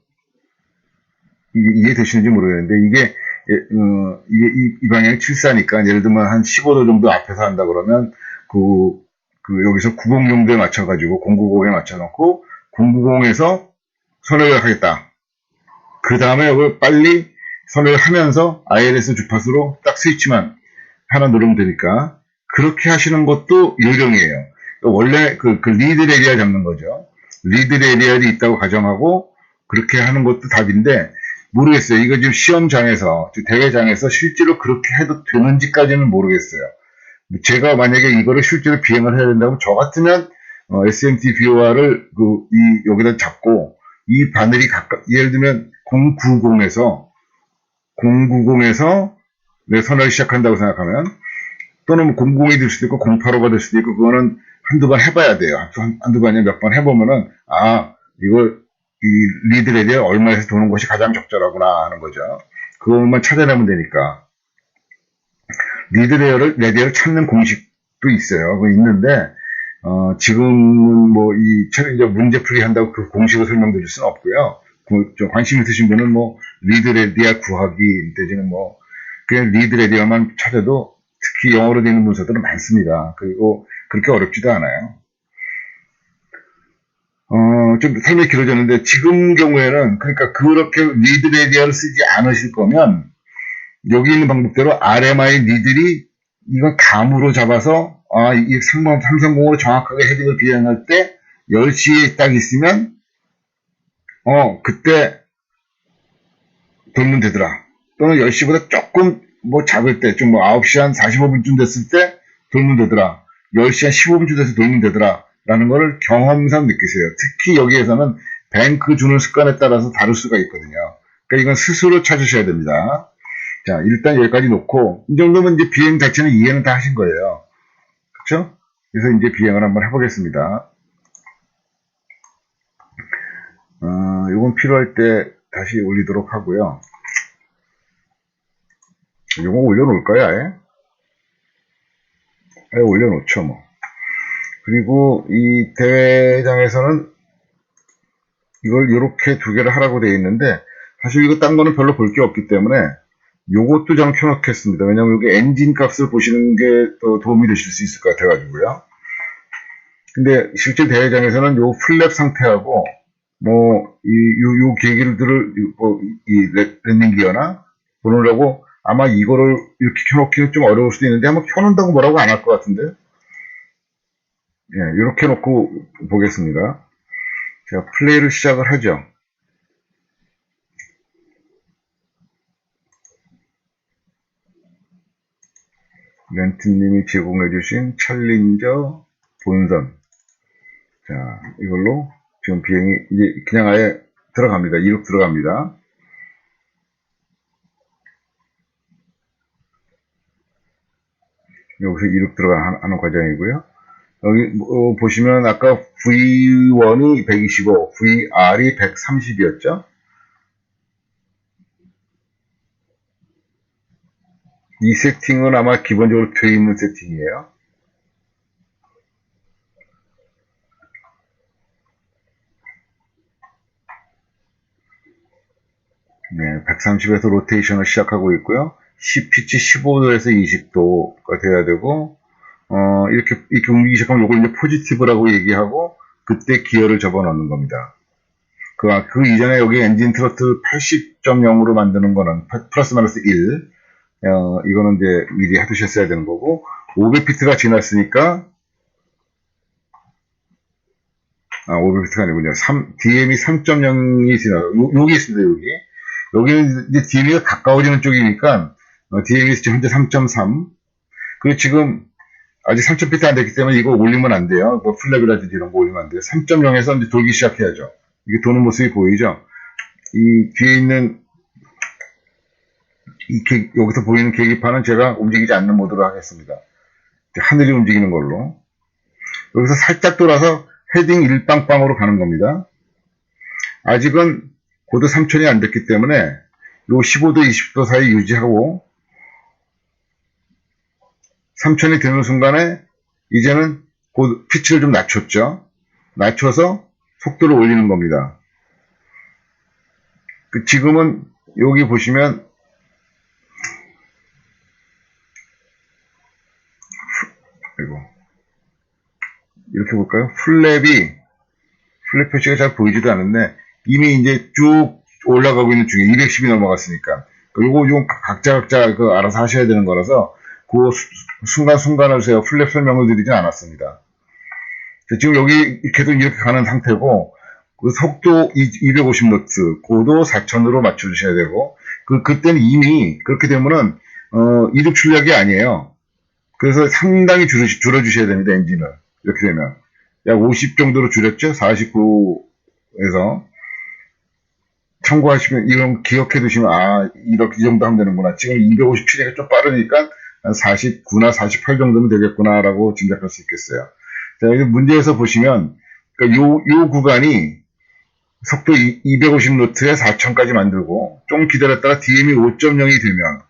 이게 이해되시는지 모르겠는데 이게 이 방향이 74니까 예를 들면 한 15도 정도 앞에서 한다 그러면 여기서 900용도에 맞춰가지고 090에 맞춰놓고 090에서 선회를 하겠다. 그 다음에 이걸 빨리 선회를 하면서 ILS 주파수로 딱 스위치만 하나 누르면 되니까 그렇게 하시는 것도 요령이에요. 원래 그 리드 레리아 잡는 거죠. 리드 레리아도 있다고 가정하고 그렇게 하는 것도 답인데 모르겠어요. 이거 지금 시험장에서 대회장에서 실제로 그렇게 해도 되는지까지는 모르겠어요. 제가 만약에 이거를 실제로 비행을 해야 된다면 저 같으면 SMT BOR을 여기다 잡고 이 바늘이 예를 들면 090에서 내 선을 시작한다고 생각하면 또는 00이 될 수도 있고 085가 될 수도 있고 그거는 한두 번 해봐야 돼요. 한두 번이나 몇 번 해보면은 이걸 이 리드 레디에 얼마에서 도는 것이 가장 적절하구나 하는 거죠. 그것만 찾아내면 되니까. 리드 레디어를 찾는 공식도 있어요. 그거 있는데, 지금은 이제 문제 풀이 한다고 그 공식을 설명드릴 수는 없고요. 좀 관심 있으신 분은 리드 레디어 구하기, 내지는 그냥 리드 레디어만 찾아도 특히 영어로 되는 문서들은 많습니다. 그리고 그렇게 어렵지도 않아요. 좀 설명이 길어졌는데, 지금 경우에는, 그러니까 그렇게 리드 레디어를 쓰지 않으실 거면, 여기 있는 방법대로 RMI 리들이 이건 감으로 잡아서, 이 330으로 정확하게 헤딩을 비행할 때, 10시에 딱 있으면, 그때 돌면 되더라. 또는 10시보다 조금 작을 때, 9시 한 45분쯤 됐을 때 돌면 되더라. 10시 한 15분쯤 돼서 돌면 되더라. 라는 거를 경험상 느끼세요. 특히 여기에서는 뱅크 주는 습관에 따라서 다를 수가 있거든요. 그러니까 이건 스스로 찾으셔야 됩니다. 자, 일단 여기까지 놓고, 이 정도면 이제 비행 자체는 이해는 다 하신 거예요. 그쵸? 그래서 이제 비행을 한번 해보겠습니다. 이건 필요할 때 다시 올리도록 하고요. 이거 올려놓을까요, 아예? 아예 올려놓죠, 그리고 이 대회장에서는 이걸 이렇게 두 개를 하라고 되어 있는데, 사실 이거 딴 거는 별로 볼 게 없기 때문에, 요것도 저는 켜놓겠습니다. 왜냐면 여기 엔진 값을 보시는 게 더 도움이 되실 수 있을 것 같아가지고요. 근데 실제 대회장에서는 요 플랩 상태하고, 요 계기들을, 랜딩 기어나 보느라고 아마 이거를 이렇게 켜놓기는 좀 어려울 수도 있는데, 한번 켜놓는다고 뭐라고 안 할 것 같은데? 예, 이렇게 놓고 보겠습니다. 제가 플레이를 시작을 하죠. 렌트님이 제공해주신 챌린저 본선. 자, 이걸로 지금 비행이 이제 그냥 아예 들어갑니다. 이륙 들어갑니다. 여기서 이륙 들어가는 과정이고요. 여기 보시면 아까 V1이 125, VR이 130이었죠. 이 세팅은 아마 기본적으로 되어 있는 세팅이에요. 네, 130에서 로테이션을 시작하고 있고요. C피치 15도에서 20도가 돼야 되고, 이렇게 움직이기 시작하면 요걸 이제 포지티브라고 얘기하고, 그때 기어를 접어 넣는 겁니다. 그 이전에 여기 엔진 트로틀 80.0으로 만드는 거는 플러스 마이너스 1. 이거는 이제 미리 해두셨어야 되는 거고, 500피트가 지났으니까, 500피트가 아니군요. DM이 3.0이 지나요. 여기 있습니다, 여기. 여기는 이제 DM이가 가까워지는 쪽이니까, DM이 지금 현재 3.3. 그리고 지금, 아직 3.0피트 안 됐기 때문에 이거 올리면 안 돼요. 플랩이라든지 이런 거 올리면 안 돼요. 3.0에서 이제 돌기 시작해야죠. 이게 도는 모습이 보이죠? 이 뒤에 있는, 여기서 보이는 계기판은 제가 움직이지 않는 모드로 하겠습니다. 하늘이 움직이는 걸로. 여기서 살짝 돌아서 헤딩 일빵빵으로 가는 겁니다. 아직은 고도 3000이 안 됐기 때문에 요 15도, 20도 사이 유지하고 3000이 되는 순간에 이제는 피치를 좀 낮췄죠. 낮춰서 속도를 올리는 겁니다. 지금은 여기 보시면 이렇게 볼까요? 플랩 표시가 잘 보이지도 않는데 이미 이제 쭉 올라가고 있는 중에 210이 넘어갔으니까 요거 각자 그 알아서 하셔야 되는 거라서 그 순간순간을 제가 플랩 설명을 드리지 않았습니다. 지금 여기 계속 이렇게 가는 상태고 그 속도 250노트, 고도 4000으로 맞춰주셔야 되고 그때는 이미 그렇게 되면은 이륙 출력이 아니에요. 그래서 상당히 줄여주셔야 됩니다. 엔진을 이렇게 되면 약 50 정도로 줄였죠. 49에서 참고하시면 이런 기억해 두시면 이렇게 이 정도 하면 되는구나. 지금 257이니까 좀 빠르니까 한 49나 48 정도면 되겠구나라고 짐작할 수 있겠어요. 자, 여기 문제에서 보시면 그러니까 요 구간이 속도 250노트에 4000까지 만들고 좀 기다렸다가 DM이 5.0이 되면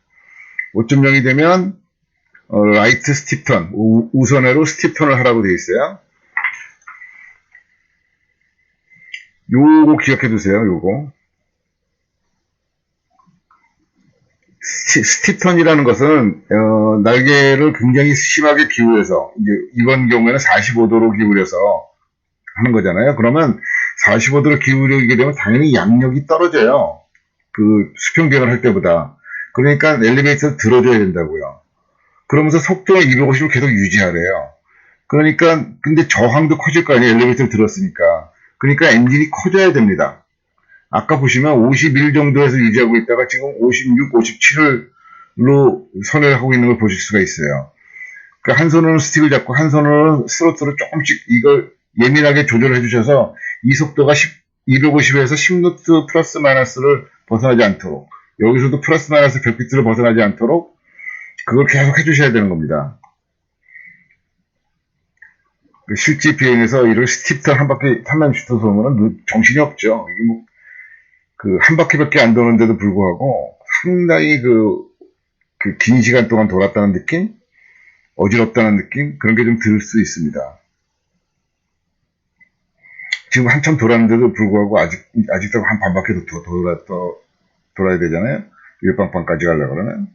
라이트 스팁턴, 우선회로 스팁턴을 하라고 되어 있어요. 요거 기억해 두세요. 요거 스팁턴이라는 것은 날개를 굉장히 심하게 기울여서 이제 이번 경우에는 45도로 기울여서 하는 거잖아요. 그러면 45도로 기울이게 되면 당연히 양력이 떨어져요. 그 수평 비행을 할 때보다. 그러니까 엘리베이터를 들어줘야 된다고요. 그러면서 속도는 250을 계속 유지하래요. 그러니까 근데 저항도 커질 거 아니에요. 엘리베이터를 들었으니까. 그러니까 엔진이 커져야 됩니다. 아까 보시면 51 정도에서 유지하고 있다가 지금 56, 57로 선회를 하고 있는 걸 보실 수가 있어요. 그러니까 한 손으로는 스틱을 잡고 한 손으로는 스로틀을 조금씩 이걸 예민하게 조절해 주셔서 이 속도가 250에서 10노트 플러스 마이너스를 벗어나지 않도록 여기서도 플러스 마이너스 100비트를 벗어나지 않도록 그걸 계속 해주셔야 되는 겁니다. 실제 비행에서 이런 스팁턴 한 바퀴 360도 돌면은 정신이 없죠. 이게 뭐 한 바퀴밖에 안 도는데도 불구하고 상당히 긴 시간 동안 돌았다는 느낌? 어지럽다는 느낌? 그런 게 좀 들 수 있습니다. 지금 한참 돌았는데도 불구하고 아직도 한 반 바퀴 더 돌아야 되잖아요. 일빵빵까지 가려고 그러면.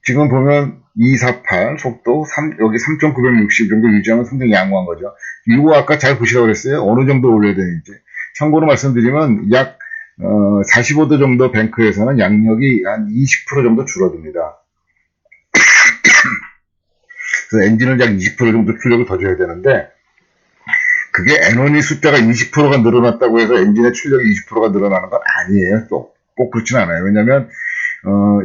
지금 보면 248 속도 여기 3.960 정도 유지하면 상당히 양호한 거죠. 이거 아까 잘 보시라고 그랬어요. 어느 정도 올려야 되는지. 참고로 말씀드리면 약 45도 정도 뱅크에서는 양력이 한 20% 정도 줄어듭니다. 그래서 엔진을 약 20% 정도 출력을 더 줘야 되는데 그게 N1이 숫자가 20%가 늘어났다고 해서 엔진의 출력이 20%가 늘어나는 건 아니에요. 꼭 그렇진 않아요. 왜냐면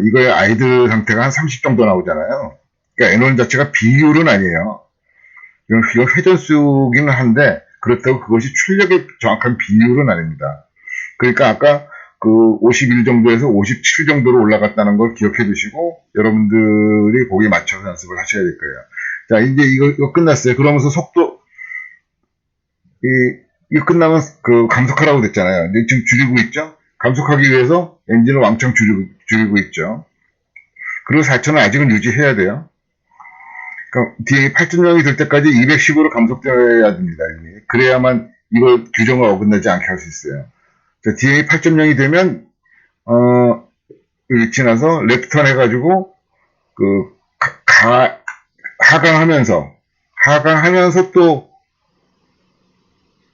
이거의 아이들 상태가 한 30 정도 나오잖아요. 그러니까 N1 자체가 비율은 아니에요. 이건 회전수기는 한데 그렇다고 그것이 출력의 정확한 비율은 아닙니다. 그러니까 아까 51 정도에서 57 정도로 올라갔다는 걸 기억해 두시고 여러분들이 거기에 맞춰서 연습을 하셔야 될 거예요. 자, 이제 이거 끝났어요. 그러면서 속도 이거 끝나면 감속하라고 됐잖아요. 지금 줄이고 있죠? 감속하기 위해서 엔진을 왕창 줄이고 있죠. 그리고 4천은 아직은 유지해야 돼요. 그러니까 DM이 8.0이 될 때까지 210으로 감속되어야 됩니다. 그래야만 이걸 규정을 어긋나지 않게 할 수 있어요. 자, DM이 8.0이 되면 여기 지나서 레프턴 해가지고 하강하면서 또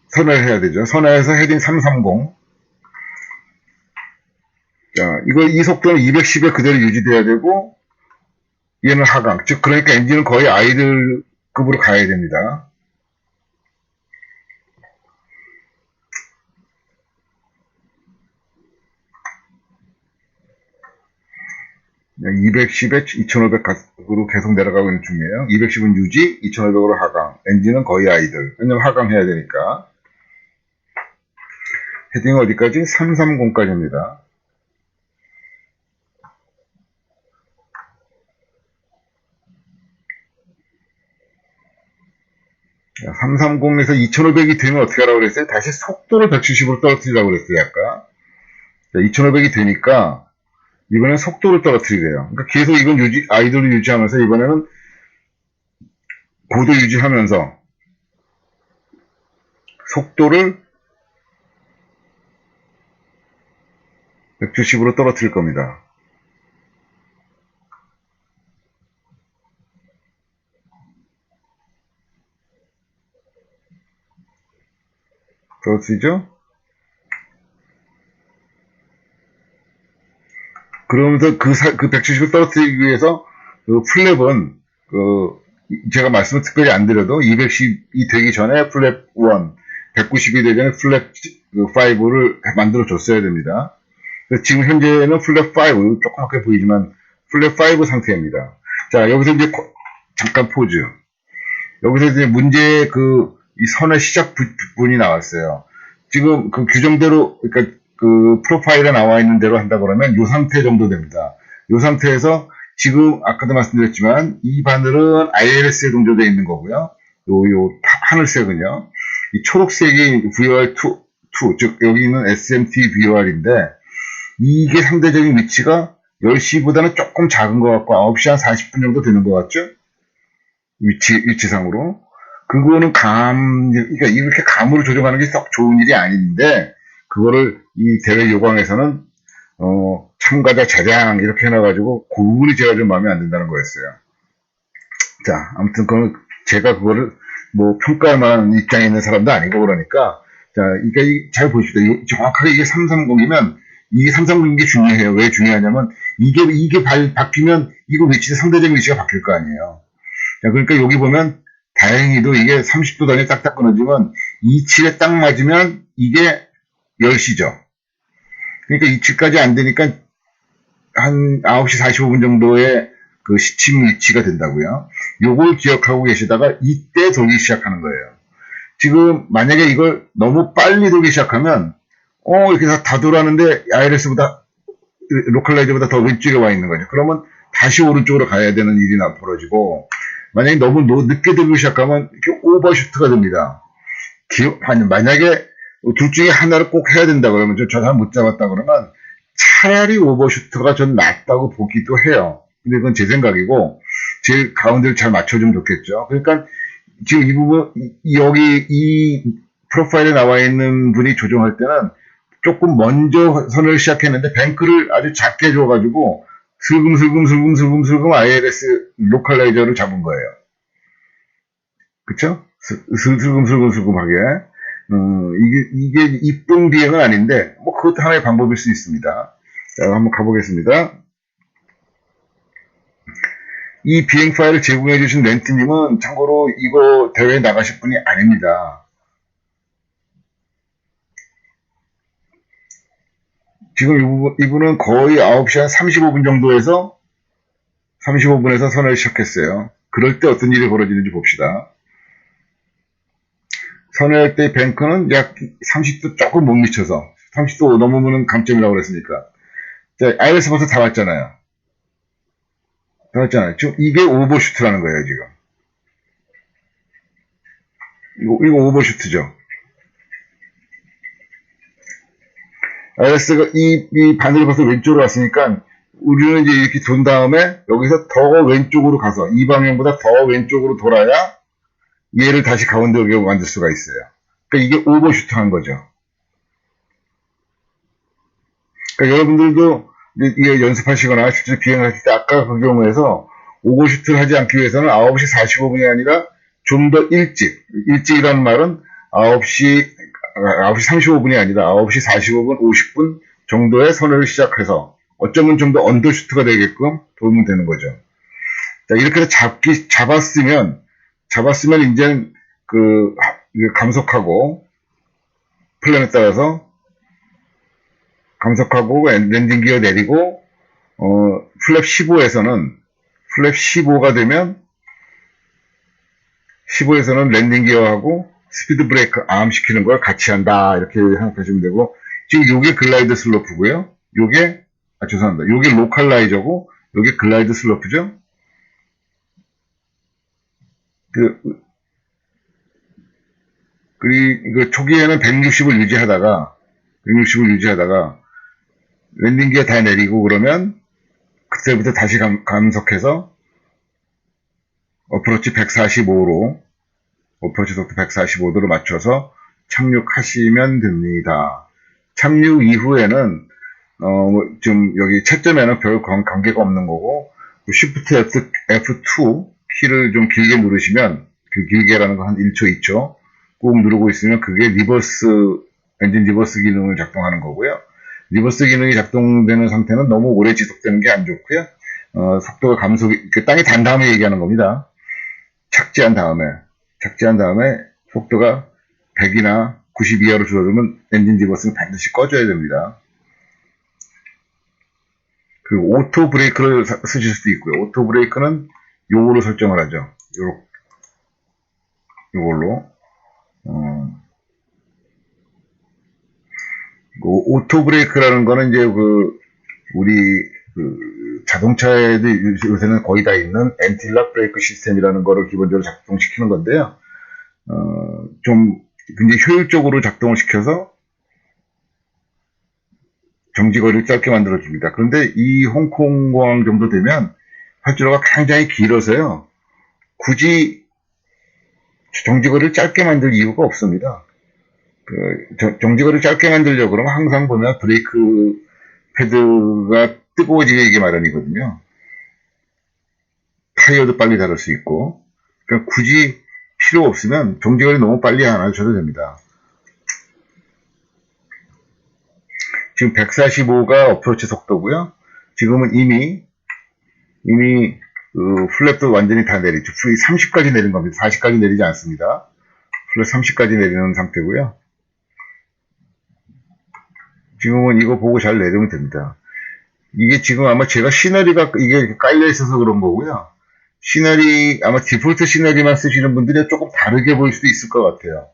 선회를 해야 되죠. 선회해서 헤딩 330. 자, 이 속도는 210에 그대로 유지돼야 되고 얘는 하강. 즉 그러니까 엔진은 거의 아이들급으로 가야 됩니다. 210에 2500으로 계속 내려가고 있는 중이에요. 210은 유지, 2500으로 하강. 엔진은 거의 아이들. 왜냐면 하강해야 되니까. 헤딩 어디까지? 330까지입니다. 자, 330에서 2500이 되면 어떻게 하라고 그랬어요? 다시 속도를 170으로 떨어뜨리라고 그랬어요, 아까. 자, 2500이 되니까, 이번엔 속도를 떨어뜨리래요. 그러니까 계속 이건 아이돌을 유지하면서, 이번에는 고도 유지하면서, 속도를 170으로 떨어뜨릴 겁니다. 떨어뜨리죠? 그러면서 그 170을 떨어뜨리기 위해서 그 플랩은 제가 말씀을 특별히 안 드려도 210이 되기 전에 플랩 1, 190이 되기 전에 플랩 5를 만들어 줬어야 됩니다. 지금 현재는 플랩 5, 조그맣게 보이지만 플랩 5 상태입니다. 자, 여기서 이제 잠깐 포즈. 여기서 이제 문제의 이 선의 시작 부분이 나왔어요. 지금 그 규정대로, 그러니까 그 프로파일에 나와 있는 대로 한다 그러면 이 상태 정도 됩니다. 이 상태에서 지금 아까도 말씀드렸지만 이 바늘은 ILS에 동조되어 있는 거고요. 요 하늘색은요. 이 초록색이 VOR2, 즉 여기 있는 SMT VOR인데 이게 상대적인 위치가 10시보다는 조금 작은 것 같고 9시 한 40분 정도 되는 것 같죠? 위치상으로. 그거는 그러니까 이렇게 감으로 조정하는 게 썩 좋은 일이 아닌데, 그거를 이 대회 요강에서는, 참가자 자장 이렇게 해놔가지고, 그분이 제가 좀 마음에 안 든다는 거였어요. 자, 아무튼 제가 그거를 뭐 평가할 만한 입장에 있는 사람도 아니고 그러니까, 자, 그러니까 잘 보십시오. 정확하게 이게 330이면, 이게 330이 중요해요. 왜 중요하냐면, 이게 바뀌면, 이거 상대적인 위치가 바뀔 거 아니에요. 자, 그러니까 여기 보면 다행히도 이게 30도 단위 딱딱 끊어지면 27에 딱 맞으면 이게 10시죠. 그러니까 27까지 안 되니까 한 9시 45분 정도의 그 시침 위치가 된다고요. 요걸 기억하고 계시다가 이때 돌기 시작하는 거예요. 지금 만약에 이걸 너무 빨리 돌기 시작하면 이렇게 다 돌았는데 ILS보다 로컬라이저보다 더 왼쪽에 와 있는 거죠. 그러면 다시 오른쪽으로 가야 되는 일이 벌어지고 만약에 너무 늦게 들기 시작하면 이렇게 오버슈트가 됩니다. 만약에 둘 중에 하나를 꼭 해야 된다 그러면 저 잘 못 잡았다 그러면 차라리 오버슈트가 전 낫다고 보기도 해요. 근데 그건 제 생각이고 제일 가운데를 잘 맞춰주면 좋겠죠. 그러니까 지금 이 부분 여기 이 프로파일에 나와 있는 분이 조정할 때는 조금 먼저 선을 시작했는데 뱅크를 아주 작게 줘가지고 슬금슬금 ILS 로컬라이저를 잡은 거예요. 그쵸? 슬금슬금하게. 이게 이쁜 비행은 아닌데, 뭐 그것도 하나의 방법일 수 있습니다. 자, 한번 가보겠습니다. 이 비행 파일을 제공해주신 렌트님은 참고로 이거 대회에 나가실 분이 아닙니다. 지금 이분은 거의 9시 한 35분 정도에서 35분에서 선을 시작했어요. 그럴 때 어떤 일이 벌어지는지 봅시다. 선회할 때 뱅크는 약 30도 조금 못 미쳐서 30도 넘으면 감점이라고 그랬으니까. 자, ILS 벌써 다 왔잖아요. 지금 이게 오버슈트라는 거예요, 지금. 이거 오버슈트죠. ILS가 이 바늘이 벌써 왼쪽으로 왔으니까 우리는 이제 이렇게 돈 다음에 여기서 더 왼쪽으로 가서 이 방향보다 더 왼쪽으로 돌아야 얘를 다시 가운데로 만들 수가 있어요. 그러니까 이게 오버슈트 한 거죠. 그러니까 여러분들도 이게 연습하시거나 실제 비행하실 때 아까 그 경우에서 오버슈트를 하지 않기 위해서는 9시 45분이 아니라 좀 더 일찍이라는 말은 9시 35분이 아니라 9시 45분, 50분 정도의 선을 시작해서 어쩌면 좀 더 언더슈트가 되게끔 도움이 되는 거죠. 자, 이렇게 해서 잡았으면 이제 감속하고 플랜에 따라서 감속하고 랜딩 기어 내리고 플랩 15가 되면 15에서는 랜딩 기어하고 스피드 브레이크 암 시키는 걸 같이 한다 이렇게 생각하시면 되고 지금 요게 글라이드 슬로프고요. 죄송합니다. 요게 로컬라이저고 요게 글라이드 슬로프죠. 그리고 초기에는 160을 유지하다가 랜딩 기어 다 내리고 그러면 그때부터 다시 감속해서 어프로치 속도 145도로 맞춰서 착륙하시면 됩니다. 착륙 이후에는 좀 여기 채점에는 별 관계가 없는 거고, Shift F2 키를 좀 길게 누르시면, 그 길게라는 거 한 1초, 2초 꾹 누르고 있으면 그게 엔진 리버스 기능을 작동하는 거고요. 리버스 기능이 작동되는 상태는 너무 오래 지속되는 게 안 좋고요. 속도가 땅에 닿은 다음에 얘기하는 겁니다. 착지한 다음에 속도가 100이나 90 이하로 줄어들면 엔진 리버스는 반드시 꺼줘야 됩니다. 그리고 오토 브레이크를 쓰실 수도 있고요. 오토 브레이크는 요걸로 설정을 하죠. 요걸로. 오토 브레이크라는 거는 이제 우리 자동차에도 요새는 거의 다 있는 엔티락 브레이크 시스템이라는 거를 기본적으로 작동시키는 건데요. 좀 굉장히 효율적으로 작동을 시켜서 정지거리를 짧게 만들어줍니다. 그런데 이 홍콩공항 정도 되면 활주로가 굉장히 길어서요. 굳이 정지거리를 짧게 만들 이유가 없습니다. 정지거리를 짧게 만들려고 그러면 항상 보면 브레이크 패드가 뜨거워지게 마련이거든요. 타이어도 빨리 닳을 수 있고. 그러니까 굳이 필요 없으면 정지거리 너무 빨리 안 하셔도 됩니다. 지금 145가 어프로치 속도고요. 지금은 이미 플랩도 완전히 다 내리죠. 30까지 내린 겁니다. 40까지 내리지 않습니다. 플랩 30까지 내리는 상태고요. 지금은 이거 보고 잘 내리면 됩니다. 이게 지금 아마 제가 시너리가 이게 깔려 있어서 그런 거고요. 아마 디폴트 시너리만 쓰시는 분들이 조금 다르게 보일 수도 있을 것 같아요.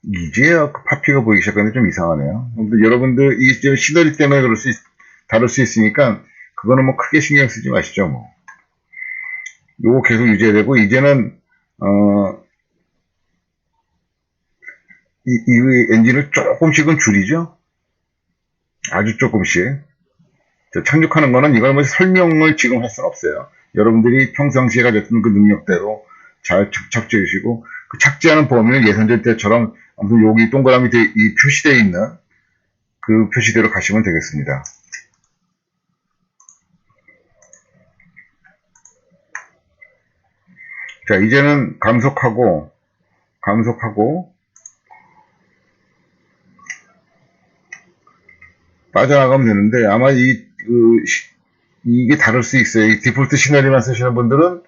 이제야 파피가 보이기 시작하는데 좀 이상하네요. 여러분들 이게 시너리 때문에 다룰 수 있으니까 그거는 뭐 크게 신경 쓰지 마시죠. 뭐 요거 계속 유지해야 되고, 이제는 이 엔진을 조금씩은 줄이죠. 아주 조금씩. 착륙하는 거는 이걸 뭐 설명을 지금 할 수는 없어요. 여러분들이 평상시에 가졌던 그 능력대로 잘 착지해 주시고, 그 착지하는 범위는 예선될 때처럼 아무튼 여기 동그라미 이 표시되어 있는 그 표시대로 가시면 되겠습니다. 자, 이제는 감속하고 빠져나가면 되는데, 아마 이게 다를 수 있어요. 이 디폴트 시너리만 쓰시는 분들은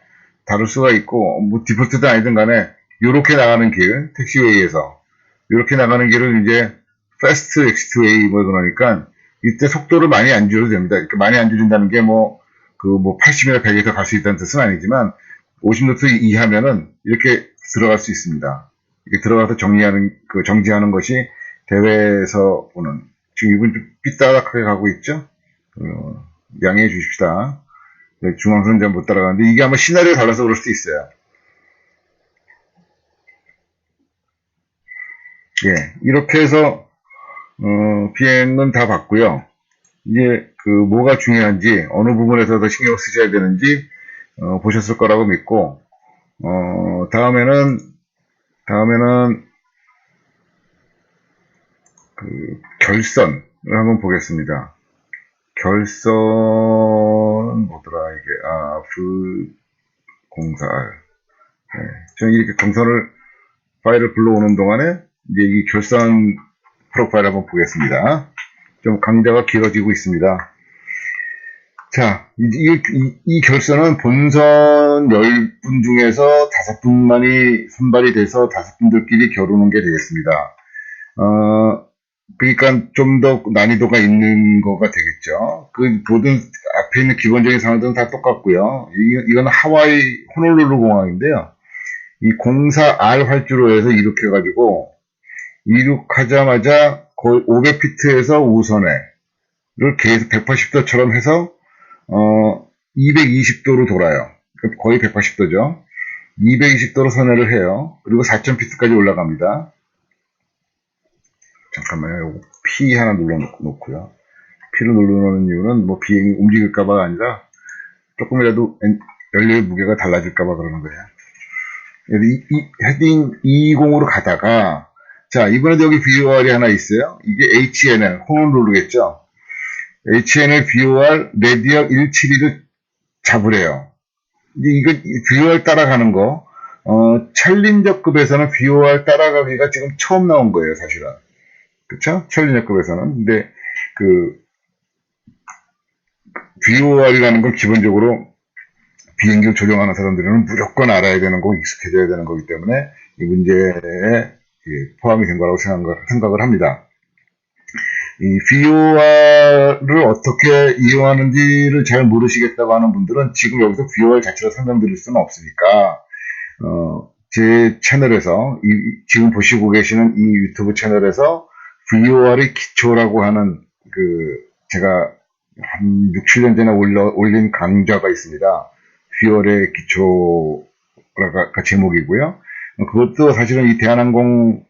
다를 수가 있고, 뭐 디폴트든 아니든 간에 요렇게 나가는 길, 택시웨이에서 요렇게 나가는 길을 이제 패스트 엑스트웨이 뭐 그러니까 이때 속도를 많이 안 줄여도 됩니다. 이렇게 많이 안 줄인다는 게 80이나 100에서 갈 수 있다는 뜻은 아니지만 50노트 이하면은 이렇게 들어갈 수 있습니다. 이렇게 들어가서 정지하는 것이 대회에서 보는, 지금 이분 좀 삐딱하게 가고 있죠? 양해해 주십시다. 중앙선 잘 못 따라가는데, 이게 아마 시나리오가 달라서 그럴 수도 있어요. 예, 이렇게 해서, 비행은 다 봤고요. 이제 뭐가 중요한지, 어느 부분에서 더 신경 쓰셔야 되는지, 보셨을 거라고 믿고, 다음에는 결선을 한번 보겠습니다. 결선은 뭐더라, 이게, F04R. 네, 저는 이렇게 경선을, 파일을 불러오는 동안에, 이제 이 결선 프로파일 한번 보겠습니다. 좀 강좌가 길어지고 있습니다. 자, 이 결선은 본선 10분 중에서 5분만이 선발이 돼서 5분들끼리 겨루는 게 되겠습니다. 그러니까 좀 더 난이도가 있는 거가 되겠죠. 모든 앞에 있는 기본적인 상황들은 다 똑같고요. 이건 하와이 호놀룰루 공항인데요. 이 04R 활주로에서 이륙해가지고, 이륙하자마자 거의 500피트에서 우선회를 계속 180도처럼 해서 220도로 돌아요. 거의 180도죠. 220도로 선회를 해요. 그리고 4,000피트까지 올라갑니다. 잠깐만요. 요거 P 하나 눌러놓고요. P를 눌러놓는 이유는 뭐 비행이 움직일까봐가 아니라 조금이라도 연료의 무게가 달라질까봐 그러는 거예요. 이 헤딩 220으로 가다가, 자, 이번에도 여기 VOR이 하나 있어요. 이게 HNL, 호놀룰루겠죠? HNL VOR 레디얼 172를 잡으래요. 이거 VOR 따라가는 거, 챌린저급에서는 VOR 따라가기가 지금 처음 나온 거예요, 사실은. 그쵸? 챌린저급에서는. 근데, VOR이라는 건 기본적으로 비행기를 조종하는 사람들은 무조건 알아야 되는 거고 익숙해져야 되는 거기 때문에 이 문제에 포함이 된 거라고 생각을 합니다. 이 VOR을 어떻게 이용하는지를 잘 모르시겠다고 하는 분들은 지금 여기서 VOR 자체로 설명드릴 수는 없으니까 제 채널에서 지금 보시고 계시는 이 유튜브 채널에서 VOR의 기초라고 하는 제가 한 6, 7년 전에 올린 강좌가 있습니다. VOR의 기초가 제목이고요. 그것도 사실은 이 대한항공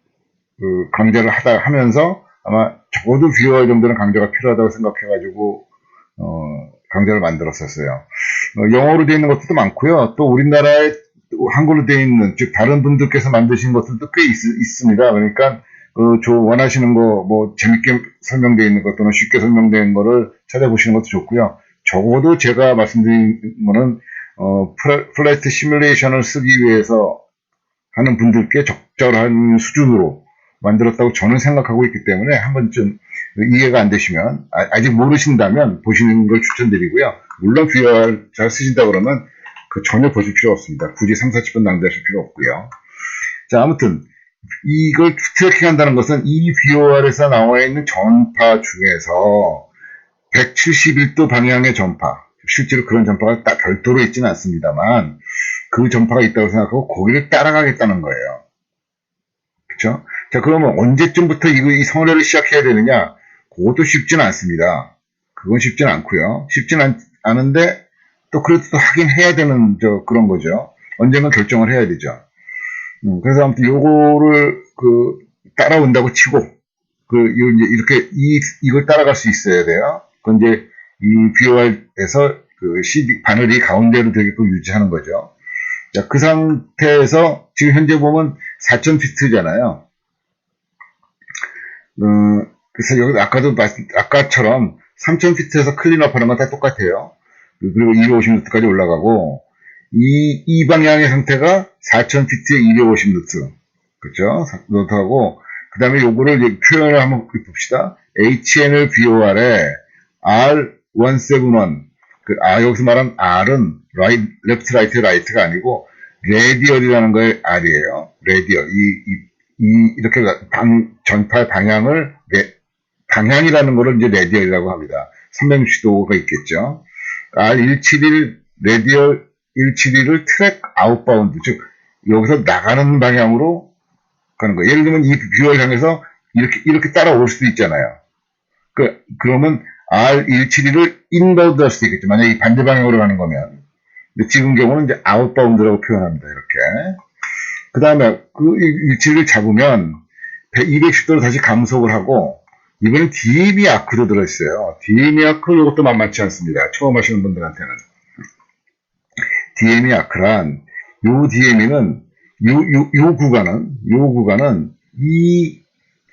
강좌를 하면서 아마 적어도 VOR 정도는 강좌가 필요하다고 생각해가지고 강좌를 만들었었어요. 영어로 되어 있는 것들도 많고요. 또 우리나라에 한글로 되어 있는, 즉 다른 분들께서 만드신 것들도 꽤 있습니다. 그러니까 원하시는 거, 뭐 재밌게 설명되어 있는 것 또는 쉽게 설명된 거를 찾아보시는 것도 좋고요. 적어도 제가 말씀드린 거는 플라이트 시뮬레이션을 쓰기 위해서 하는 분들께 적절한 수준으로 만들었다고 저는 생각하고 있기 때문에 한 번쯤 이해가 안 되시면, 아직 모르신다면 보시는 걸 추천드리고요. 물론 VOR 잘 쓰신다 그러면 전혀 보실 필요 없습니다. 굳이 3, 40분 낭비하실 필요 없고요. 자, 아무튼 이걸 트래킹 한다는 것은 이 VOR에서 나와 있는 전파 중에서 171도 방향의 전파, 실제로 그런 전파가 딱 별도로 있지는 않습니다만 그 전파가 있다고 생각하고 거기를 따라가겠다는 거예요. 그렇죠? 자, 그러면 언제쯤부터 이 선회를 시작해야 되느냐? 그것도 쉽지는 않습니다. 그건 쉽지는 않고요. 쉽지는 않은데 또 그래도 또 하긴 해야 되는 그런 거죠. 언젠가 결정을 해야 되죠. 그래서 아무튼 요거를 따라온다고 치고 이렇게 이걸 따라갈 수 있어야 돼요. 그건 이제 이 VOR에서 CD 바늘이 가운데로 되게끔 유지하는 거죠. 자, 그 상태에서 지금 현재 보면 4,000피트잖아요. 그래서 여기 아까처럼 3,000피트에서 클린업 하는 건 다 똑같아요. 그리고 250루트까지 올라가고, 이 방향의 상태가 4,000피트에 250루트. 그렇죠? 루트하고, 그 다음에 요거를 표현을 한번 봅시다. HNL VOR에 R171. 여기서 말한 R은 left, right, right가 아니고, radial이라는 거의 R이에요. radial. 이렇게 전파의 방향이라는 거를 이제 radial이라고 합니다. 360도가 있겠죠. R171, radial 171을 트랙 아웃바운드, 즉, 여기서 나가는 방향으로 가는 거예요. 예를 들면 이 뷰어를 향해서 이렇게 따라올 수도 있잖아요. 그러면 R171을 인바운드 할 수도 있겠죠. 만약에 반대 방향으로 가는 거면. 근데 지금 경우는 이제 아웃바운드라고 표현합니다. 이렇게. 그 다음에 그 위치를 잡으면 210도로 다시 감속을 하고, 이번엔 DME 아크도 들어있어요. DME 아크 이것도 만만치 않습니다. 처음 하시는 분들한테는. DME 아크란, 요 DME는 요 구간은 이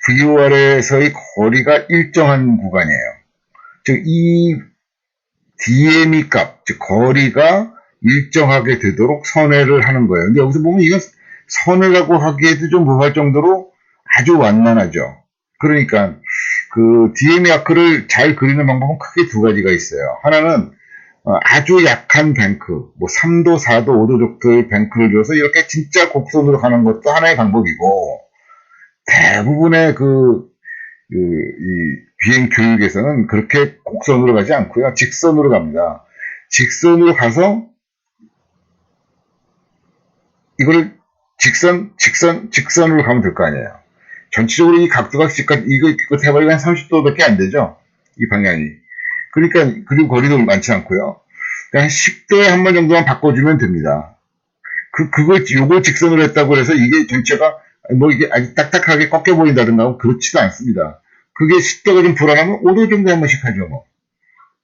VOR에서의 거리가 일정한 구간이에요. 즉, 이 DME 값, 즉 거리가 일정하게 되도록 선회를 하는 거예요. 근데 여기서 보면 이건 선회라고 하기에도 좀 무할 정도로 아주 완만하죠. 그러니까 DME 아크를 잘 그리는 방법은 크게 두 가지가 있어요. 하나는 아주 약한 뱅크, 뭐 3도, 4도, 5도 정도의 뱅크를 줘서 이렇게 진짜 곡선으로 가는 것도 하나의 방법이고, 대부분의 이 비행 교육에서는 그렇게 곡선으로 가지 않고요. 직선으로 갑니다. 직선으로 가서 이거를 직선으로 가면 될 거 아니에요. 전체적으로 이 각도가 이거 해봐야 한 30도밖에 안 되죠. 이 방향이. 그러니까, 그리고 거리도 많지 않고요. 한 10도에 한 번 정도만 바꿔주면 됩니다. 요걸 직선으로 했다고 해서 이게 전체가 뭐 이게 아주 딱딱하게 꺾여 보인다든가 그렇지도 않습니다. 그게 10도가 좀 불안하면 5도 정도에 한 번씩 하죠, 뭐.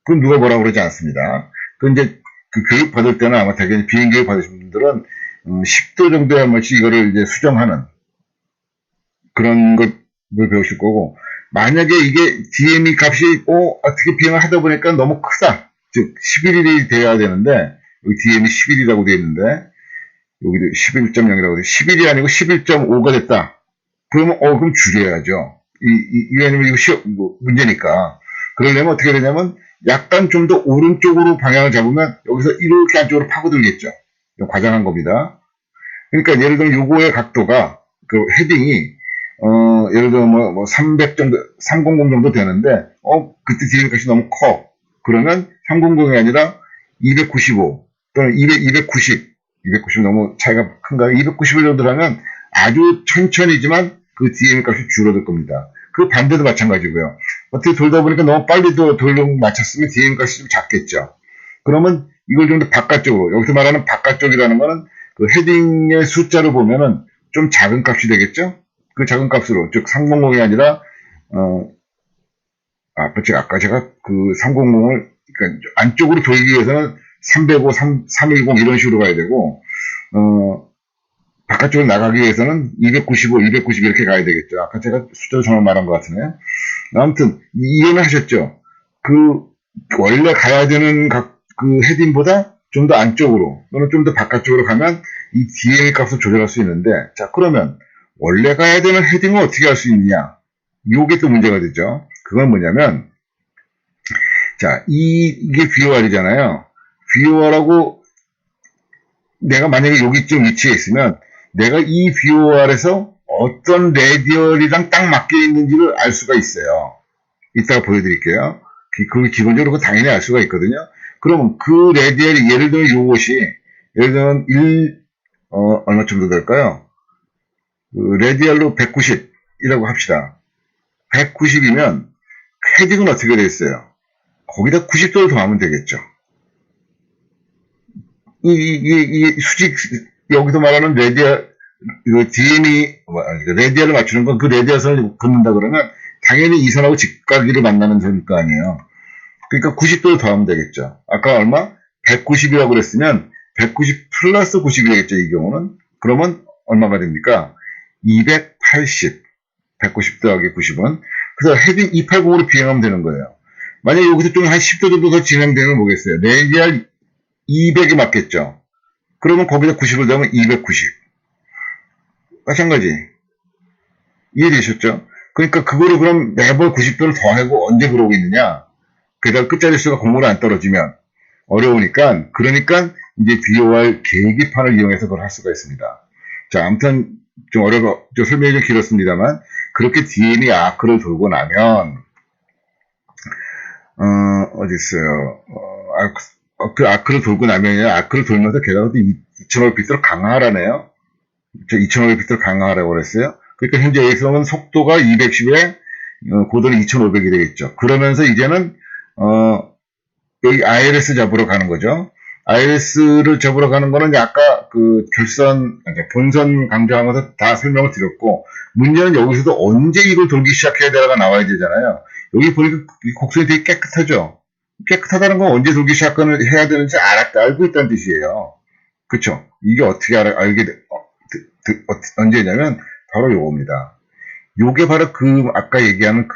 그건 누가 뭐라고 그러지 않습니다. 그 이제 그 교육 받을 때는 아마 당연히 비행교육 받으신 분들은 10도 정도에 한 번씩 이거를 이제 수정하는 그런 걸 배우실 거고, 만약에 이게 DME 값이 어떻게 비행을 하다 보니까 너무 크다. 즉 11일이 돼야 되는데 여기 DME 11이라고 되어 있는데 여기도 11.0이라고 돼. 11이 아니고 11.5가 됐다. 그러면 그럼 줄여야죠. 왜냐면 이거 문제니까. 그러려면 어떻게 되냐면 약간 좀 더 오른쪽으로 방향을 잡으면 여기서 이렇게 안쪽으로 파고들겠죠. 과장한 겁니다. 그러니까 예를 들면 요거의 각도가 그 헤딩이 예를 들면 뭐 300 정도 300 정도 되는데 그때 DME 값이 너무 커. 그러면 300이 아니라 295 또는 290 너무 차이가 큰가요? 290을 정도 하면 아주 천천히지만 그 DME 값이 줄어들 겁니다. 그 반대도 마찬가지고요. 어떻게 돌다 보니까 너무 빨리 돌로 맞췄으면 DME 값이 좀 작겠죠. 그러면 이걸 좀 더 바깥쪽으로, 여기서 말하는 바깥쪽이라는 거는 그 헤딩의 숫자를 보면은 좀 작은 값이 되겠죠? 그 작은 값으로, 즉 300이 아니라 아까 제가 그 300을 그러니까 안쪽으로 돌기 위해서는 305, 310 이런 식으로 가야 되고 바깥쪽으로 나가기 위해서는 295, 290 이렇게 가야 되겠죠. 아까 제가 숫자를 정말 말한 것 같으네요. 아무튼 이해는 하셨죠? 그 원래 가야 되는 그 헤딩보다 좀 더 안쪽으로 또는 좀 더 바깥쪽으로 가면 이 DME 값을 조절할 수 있는데, 자 그러면 원래 가야 되는 헤딩을 어떻게 할 수 있느냐? 요게 또 문제가 되죠. 그건 뭐냐면, 자 이게 VOR이잖아요. VOR하고 내가 만약에 여기쯤 위치에 있으면 내가 이 VOR에서 어떤 레디얼이랑 딱 맞게 있는지를 알 수가 있어요. 이따가 보여드릴게요. 그 기본적으로 당연히 알 수가 있거든요. 그러면 그 레디얼이 예를 들면 요것이 예를 들면 얼마 정도 될까요? 그 레디얼로 190이라고 합시다. 190이면 헤딩은 어떻게 됐어요? 거기다 90도를 더하면 되겠죠. 이 수직 여기서 말하는 레디얼 DM이 레디얼을 맞추는 건 그 레디얼선을 긋는다 그러면 당연히 이 선하고 직각이를 만나는 선일 거 아니에요. 그러니까 90도를 더하면 되겠죠. 아까 얼마? 190이라고 그랬으면 190 플러스 90이 되겠죠. 이 경우는. 그러면 얼마가 됩니까? 280. 190 더하기 90은. 그래서 헤딩 280으로 비행하면 되는 거예요. 만약에 여기서 좀 한 10도 정도 더 진행되면 뭐겠어요? 레디얼 200이 맞겠죠. 그러면 거기다 90을 더하면 290. 마찬가지. 이해되셨죠? 그러니까 그거를 그럼 매번 90도를 더하고 언제 그러고 있느냐? 게다가 끝자리 수가 공으로 안 떨어지면 어려우니까, 그러니까 이제 VOR 계기판을 이용해서 그걸 할 수가 있습니다. 자, 아무튼 좀 좀 설명이 좀 길었습니다만, 그렇게 DM이 아크를 돌고 나면 어디 있어요? 그 아크를 돌고 나면요, 아크를 돌면서 게다가 또 2500빗으로 강화하라네요. 2500빗으로 강화하라고 그랬어요. 그러니까 현재 여기서는 속도가 210에 고도는 2500이 되겠죠. 그러면서 이제는 여기 ILS 잡으러 가는 거죠. ILS를 잡으러 가는 거는 아까 그 본선 강조하면서 다 설명을 드렸고, 문제는 여기서도 언제 이걸 돌기 시작해야 되나가 나와야 되잖아요. 여기 보니까 곡선이 되게 깨끗하죠. 깨끗하다는 건 언제 돌기 시작해야 되는지 알고 있다는 뜻이에요. 그쵸? 이게 어떻게 언제냐면 바로 요겁니다. 요게 바로 아까 얘기하는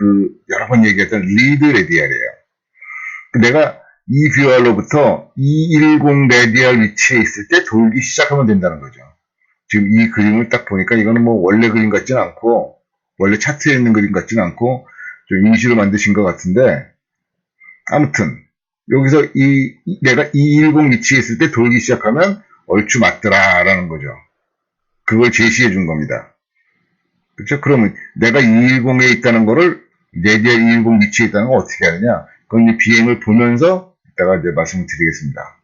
여러 번 얘기했던 리드 레디얼이에요. 내가 이 VOR로부터 210 레디얼 위치에 있을 때 돌기 시작하면 된다는 거죠. 지금 이 그림을 딱 보니까 이거는 뭐 원래 그림 같지는 않고, 원래 차트에 있는 그림 같지는 않고, 좀 임시로 만드신 것 같은데, 아무튼, 여기서 내가 210 위치에 있을 때 돌기 시작하면 얼추 맞더라라는 거죠. 그걸 제시해 준 겁니다. 그렇죠? 그러면 내가 210에 있다는 거를 레디얼 210 위치에 있다는 걸 어떻게 하느냐? 그건 이제 비행을 보면서 이따가 이제 말씀을 드리겠습니다.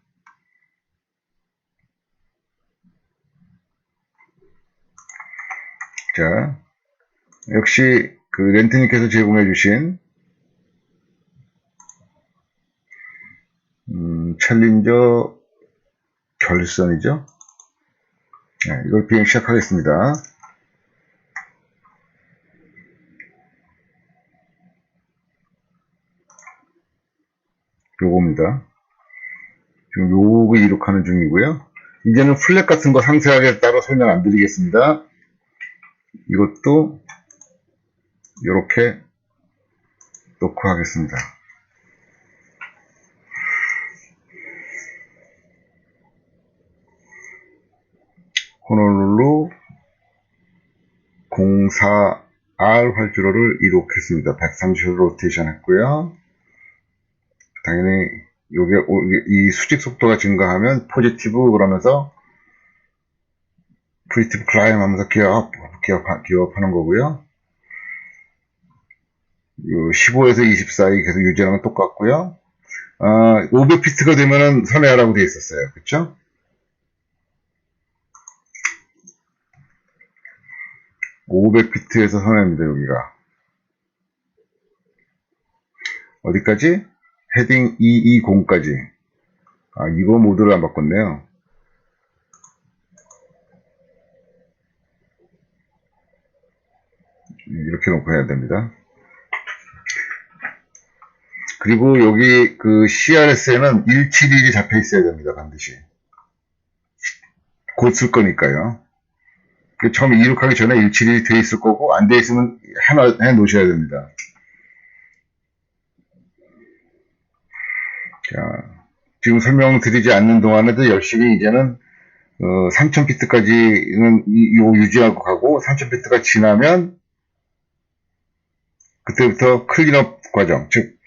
자, 역시 그 렌트님께서 제공해 주신 챌린저 결선이죠. 네, 이걸 비행 시작하겠습니다. 요겁니다. 지금 요거 이룩하는 중이고요. 이제는 플랫 같은 거 상세하게 따로 설명 안 드리겠습니다. 이것도 이렇게 놓고 하겠습니다. 호놀룰루 04R 활주로를 이룩했습니다. 130도 로테이션 했고요. 당연히 이 수직 속도가 증가하면 포지티브 그러면서 포지티브 클라임 하면서 기업하는 거고요. 15에서 20 사이 계속 유지하는 건 똑같고요. 500피트가 되면은 선회하라고 되어 있었어요. 그쵸? (500피트에서) 선회입니다. 여기가 어디까지? 헤딩 220까지. 이거 모드를 안 바꿨네요. 이렇게 놓고 해야 됩니다. 그리고 여기 그 CRS에는 171이 잡혀 있어야 됩니다. 반드시. 곧 쓸 거니까요. 처음에 이륙하기 전에 171이 돼 있을 거고, 안 돼 있으면 해 놓으셔야 됩니다. 자, 지금 설명드리지 않는 동안에도 열심히 이제는 3000피트까지는 이거 유지하고 가고, 3000피트가 지나면 그때부터 클린업 과정, 즉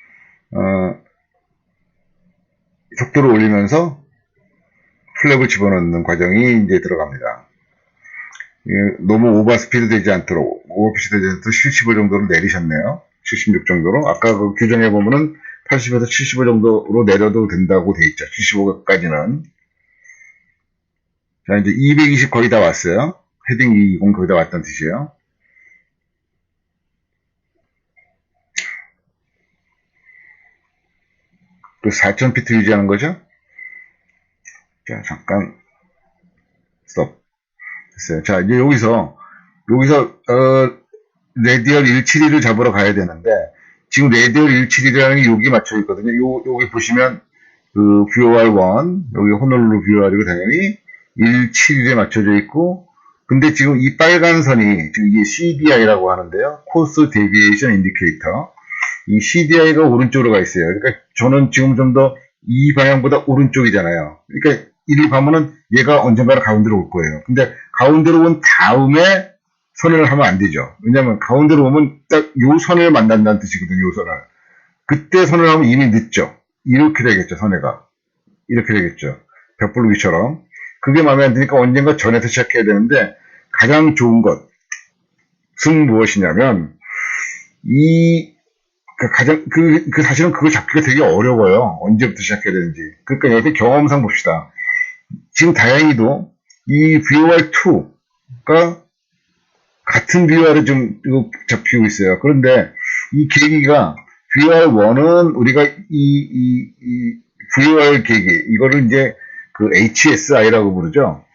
속도를 올리면서 플랩을 집어넣는 과정이 이제 들어갑니다. 너무 오버스피드 되지 않도록, 오버피드 되지 않도록 75 정도로 내리셨네요. 76 정도로. 아까 그 규정해 보면은 80에서 75 정도로 내려도 된다고 돼 있죠. 75까지는. 자, 이제 220 거의 다 왔어요. 헤딩 220 거의 다 왔다는 뜻이에요. 그 4000피트 유지하는 거죠. 자, 잠깐 스톱. 됐어요. 자, 이제 여기서 레디얼 172를 잡으러 가야 되는데, 지금 레디얼 172라는 게 여기 맞춰 있거든요. 여기 보시면 그 VOR1, 여기 호놀룰루 VOR이고 당연히 171에 맞춰져 있고, 근데 지금 이 빨간 선이 지금 이게 CDI라고 하는데요. 코스 데비에이션 인디케이터. 이 CDI가 오른쪽으로 가 있어요. 그러니까 저는 지금 좀 더 이 방향보다 오른쪽이잖아요. 그러니까 이를 가면은 얘가 언젠가는 가운데로 올 거예요. 근데 가운데로 온 다음에 선을 하면 안 되죠. 왜냐면 가운데로 오면 딱 요 선을 만난다는 뜻이거든요. 요 선을. 그때 선을 하면 이미 늦죠. 이렇게 되겠죠. 선회가. 이렇게 되겠죠. 벽불루기처럼. 그게 마음에 안 드니까 언젠가 전에서 시작해야 되는데, 가장 좋은 것은 무엇이냐면 사실은 그걸 잡기가 되게 어려워요. 언제부터 시작해야 되는지. 그러니까 여기 경험상 봅시다. 지금 다행히도 이 VOR2가 같은 VOR을 좀 잡히고 있어요. 그런데 이 계기가 VOR1은 우리가 이 VOR 계기, 이거를 이제 그 HSI라고 부르죠.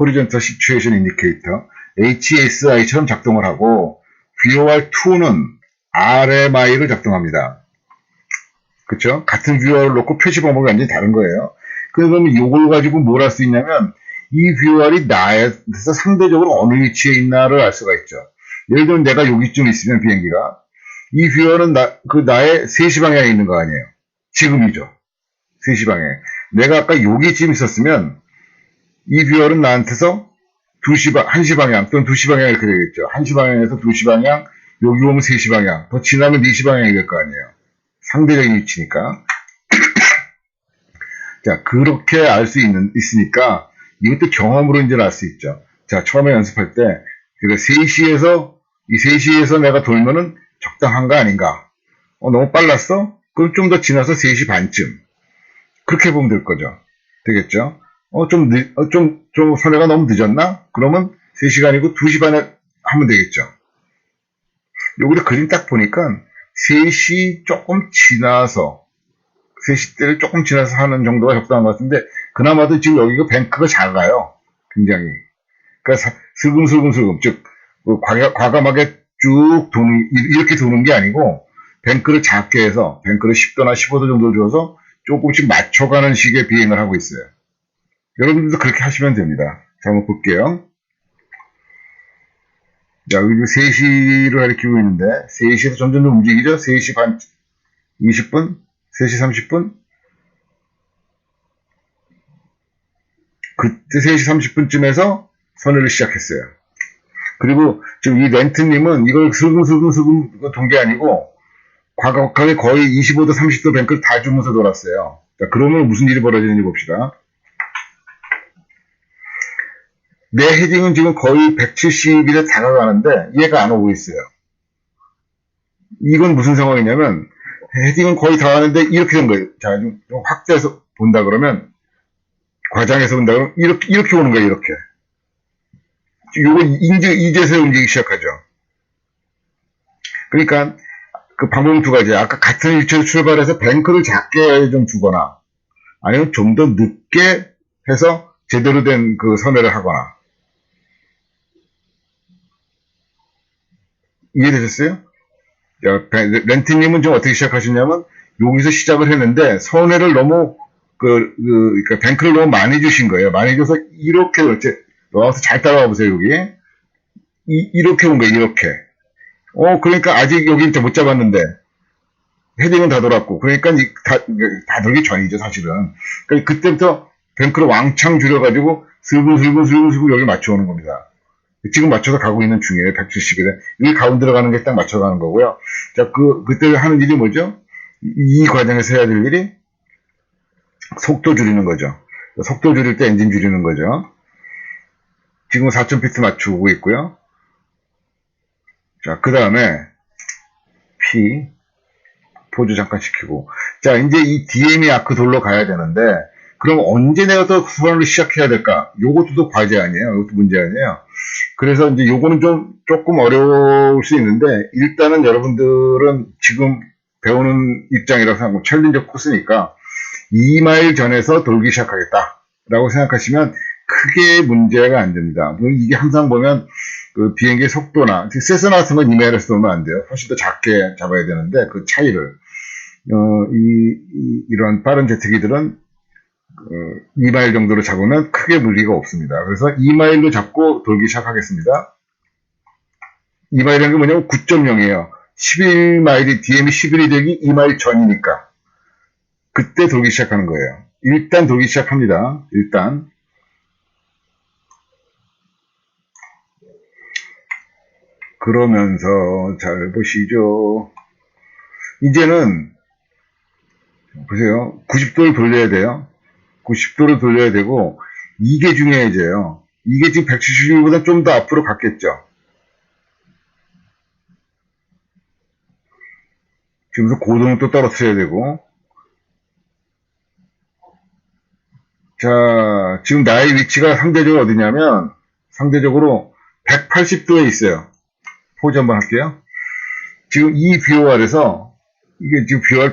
Horizontal Situation Indicator. HSI처럼 작동을 하고, VOR2는 RMI를 작동합니다. 그쵸? 같은 VOR을 놓고 표시 방법이 완전히 다른 거예요. 그러면 이걸 가지고 뭘 할 수 있냐면, 이 VOR이 나에서 상대적으로 어느 위치에 있나를 알 수가 있죠. 예를 들면 내가 여기쯤 있으면 비행기가, 이 VOR은 나의 3시 방향에 있는 거 아니에요. 지금이죠. 3시 방향에. 내가 아까 여기쯤 있었으면, 이 VOR은 나한테서 1시 방향 또는 2시 방향 이렇게 되겠죠. 1시 방향에서 2시 방향, 여기 오면 3시 방향, 더 지나면 4시 방향이 될 거 아니에요. 상대적인 위치니까. 자, 그렇게 알 수 있으니까, 이것도 경험으로 이제 알 수 있죠. 자, 처음에 연습할 때, 그러니까 3시에서 내가 돌면은 적당한 거 아닌가? 너무 빨랐어? 그럼 좀 더 지나서 3시 반쯤. 그렇게 보면 될 거죠. 되겠죠? 좀 선회가 너무 늦었나? 그러면 3시간이고 2시 반에 하면 되겠죠. 여기를 그림 딱 보니까 3시 조금 지나서 3시대를 조금 지나서 하는 정도가 적당한 것 같은데, 그나마도 지금 여기가 뱅크가 작아요. 굉장히. 그러니까 슬금슬금, 즉, 과감하게 쭉 이렇게 도는 게 아니고, 뱅크를 작게 해서, 뱅크를 10도나 15도 정도 줘서 조금씩 맞춰가는 식의 비행을 하고 있어요. 여러분들도 그렇게 하시면 됩니다. 자, 한번 볼게요. 자, 여기 3시를 가리키고 있는데, 3시에서 점점 더 움직이죠? 3시 반, 20분? 3시 30분? 그때 3시 30분쯤에서 선회를 시작했어요. 그리고 지금 이 렌트님은 이걸 슬금슬금 돈 게 아니고, 과감하게 거의 25도, 30도 뱅크를 다 주면서 돌았어요. 자, 그러면 무슨 일이 벌어지는지 봅시다. 내 헤딩은 지금 거의 170일에 다가가는데 얘가 안 오고 있어요. 이건 무슨 상황이냐면 헤딩은 거의 다 왔는데 이렇게 된 거예요. 자, 좀 확대해서 본다 그러면 과장해서 본다 그러면 이렇게 오는 거예요. 이렇게. 요건 이제서야 움직이기 시작하죠. 그러니까 그 방법은 두 가지. 아까 같은 위치에서 출발해서 뱅크를 작게 좀 주거나 아니면 좀 더 늦게 해서 제대로 된 그 선회를 하거나. 이해되셨어요? 렌트님은 좀 어떻게 시작하셨냐면 여기서 시작을 했는데 선회를 너무 그러니까 뱅크를 너무 많이 주신 거예요. 많이 줘서 이렇게 나와서 잘 따라와 보세요. 여기 이렇게 온 거예요. 이렇게. 그러니까 아직 여기 못 잡았는데 헤딩은 다 돌았고 그러니까 다 돌기 전이죠 사실은. 그러니까 그때부터 뱅크를 왕창 줄여가지고 슬금슬금 여기 맞춰오는 겁니다. 지금 맞춰서 가고 있는 중이에요. 170일에. 여기 가운데로 가는 게 딱 맞춰가는 거고요. 자, 그때 하는 일이 뭐죠? 이 과정에서 해야 될 일이 속도 줄이는 거죠. 속도 줄일 때 엔진 줄이는 거죠. 지금 4,000피트 맞추고 있고요. 자, 그 다음에 P 포즈 잠깐 시키고. 자, 이제 이 DM이 아크 돌로 가야 되는데 그럼 언제 내가 또 수선을 시작해야 될까? 요것도 또 과제 아니에요. 이것도 문제 아니에요. 그래서 이제 요거는 조금 어려울 수 있는데, 일단은 여러분들은 지금 배우는 입장이라고 생각하고, 챌린저 코스니까, 2마일 전에서 돌기 시작하겠다. 라고 생각하시면 크게 문제가 안 됩니다. 이게 항상 보면, 그 비행기의 속도나, 세스나 같은 건 2마일에서 돌면 안 돼요. 훨씬 더 작게 잡아야 되는데, 그 차이를, 이런 빠른 제트기들은 2마일 정도로 잡으면 크게 무리가 없습니다. 그래서 2마일로 잡고 돌기 시작하겠습니다. 2마일이라는 게 뭐냐면 9.0이에요. 11마일이 DM이 11이 되기 2마일 전이니까 그때 돌기 시작하는 거예요. 일단 돌기 시작합니다. 일단 그러면서 잘 보시죠. 이제는 보세요. 90도를 돌려야 돼요. 90도로 돌려야 되고 이게 중요해져요. 이게 지금 170도보다 좀 더 앞으로 갔겠죠. 지금서 고동을 또 떨어뜨려야 되고 자 지금 나의 위치가 상대적으로 어디냐면 상대적으로 180도에 있어요. 포즈 한번 할게요. 지금 이 BOR에서 이게 지금 BOR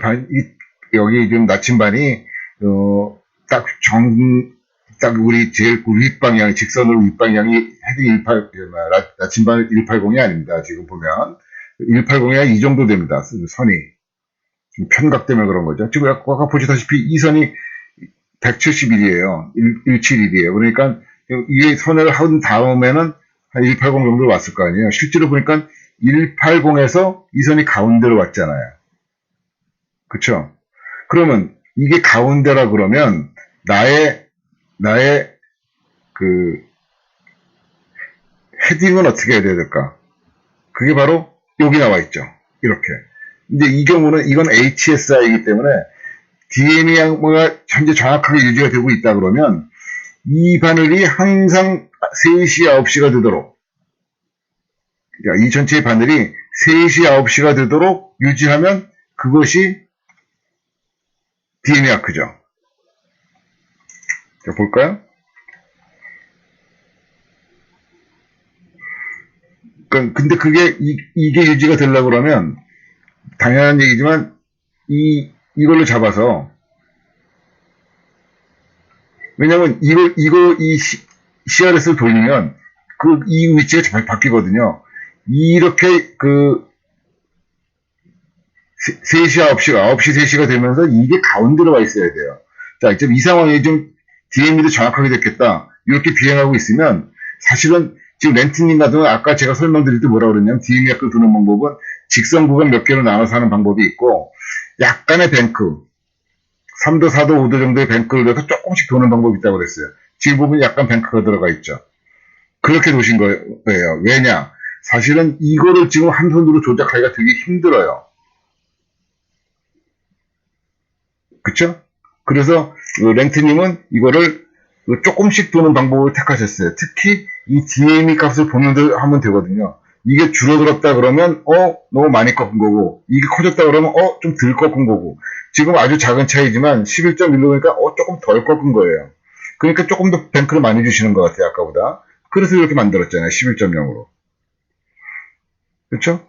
여기 지금 나침반이 딱 우리 제일 윗방향, 직선으로 윗방향이 헤딩 나침반 180이 아닙니다. 지금 보면. 180이 이 정도 됩니다. 선이. 편각 때문에 그런 거죠. 지금 아까 보시다시피 이 선이 171이에요. 171이에요. 그러니까 이 선을 한 다음에는 한 180 정도 왔을 거 아니에요. 실제로 보니까 180에서 이 선이 가운데로 왔잖아요. 그쵸? 그러면 이게 가운데라 그러면 나의 그 헤딩은 어떻게 해야 될까? 그게 바로 여기 나와 있죠. 이렇게. 근데 이 경우는 이건 HSI이기 때문에 DM이 현재 정확하게 유지가 되고 있다 그러면 이 바늘이 항상 3시, 9시가 되도록 이 전체의 바늘이 3시, 9시가 되도록 유지하면 그것이 DM이 아크죠. 자, 볼까요? 근데 이게 유지가 되려고 그러면, 당연한 얘기지만, 이걸로 잡아서, 왜냐면 이 CRS를 돌리면 이 위치가 잘 바뀌거든요. 이렇게 3시, 9시가, 9시, 3시가 되면서 이게 가운데로 와 있어야 돼요. 자, 지금 이 상황이 좀 DME도 정확하게 됐겠다. 이렇게 비행하고 있으면 사실은 지금 렌트님 같은 경우는 아까 제가 설명드릴 때 뭐라 그랬냐면 DME 약을 두는 방법은 직선 구간 몇 개로 나눠서 하는 방법이 있고 약간의 뱅크, 3도, 4도, 5도 정도의 뱅크를 넣어서 조금씩 도는 방법이 있다고 그랬어요. 지금 부분 약간 뱅크가 들어가 있죠. 그렇게 도신 거예요. 왜냐? 사실은 이거를 지금 한 손으로 조작하기가 되게 힘들어요. 그쵸? 그래서 렌트님은 이거를 조금씩 도는 방법을 택하셨어요. 특히 이 DME 값을 하면 되거든요. 이게 줄어들었다 그러면 너무 많이 꺾은 거고 이게 커졌다 그러면 좀 덜 꺾은 거고 지금 아주 작은 차이지만 11.1로니까 조금 덜 꺾은 거예요. 그러니까 조금 더 뱅크를 많이 주시는 것 같아요. 아까보다. 그래서 이렇게 만들었잖아요. 11.0으로. 그렇죠?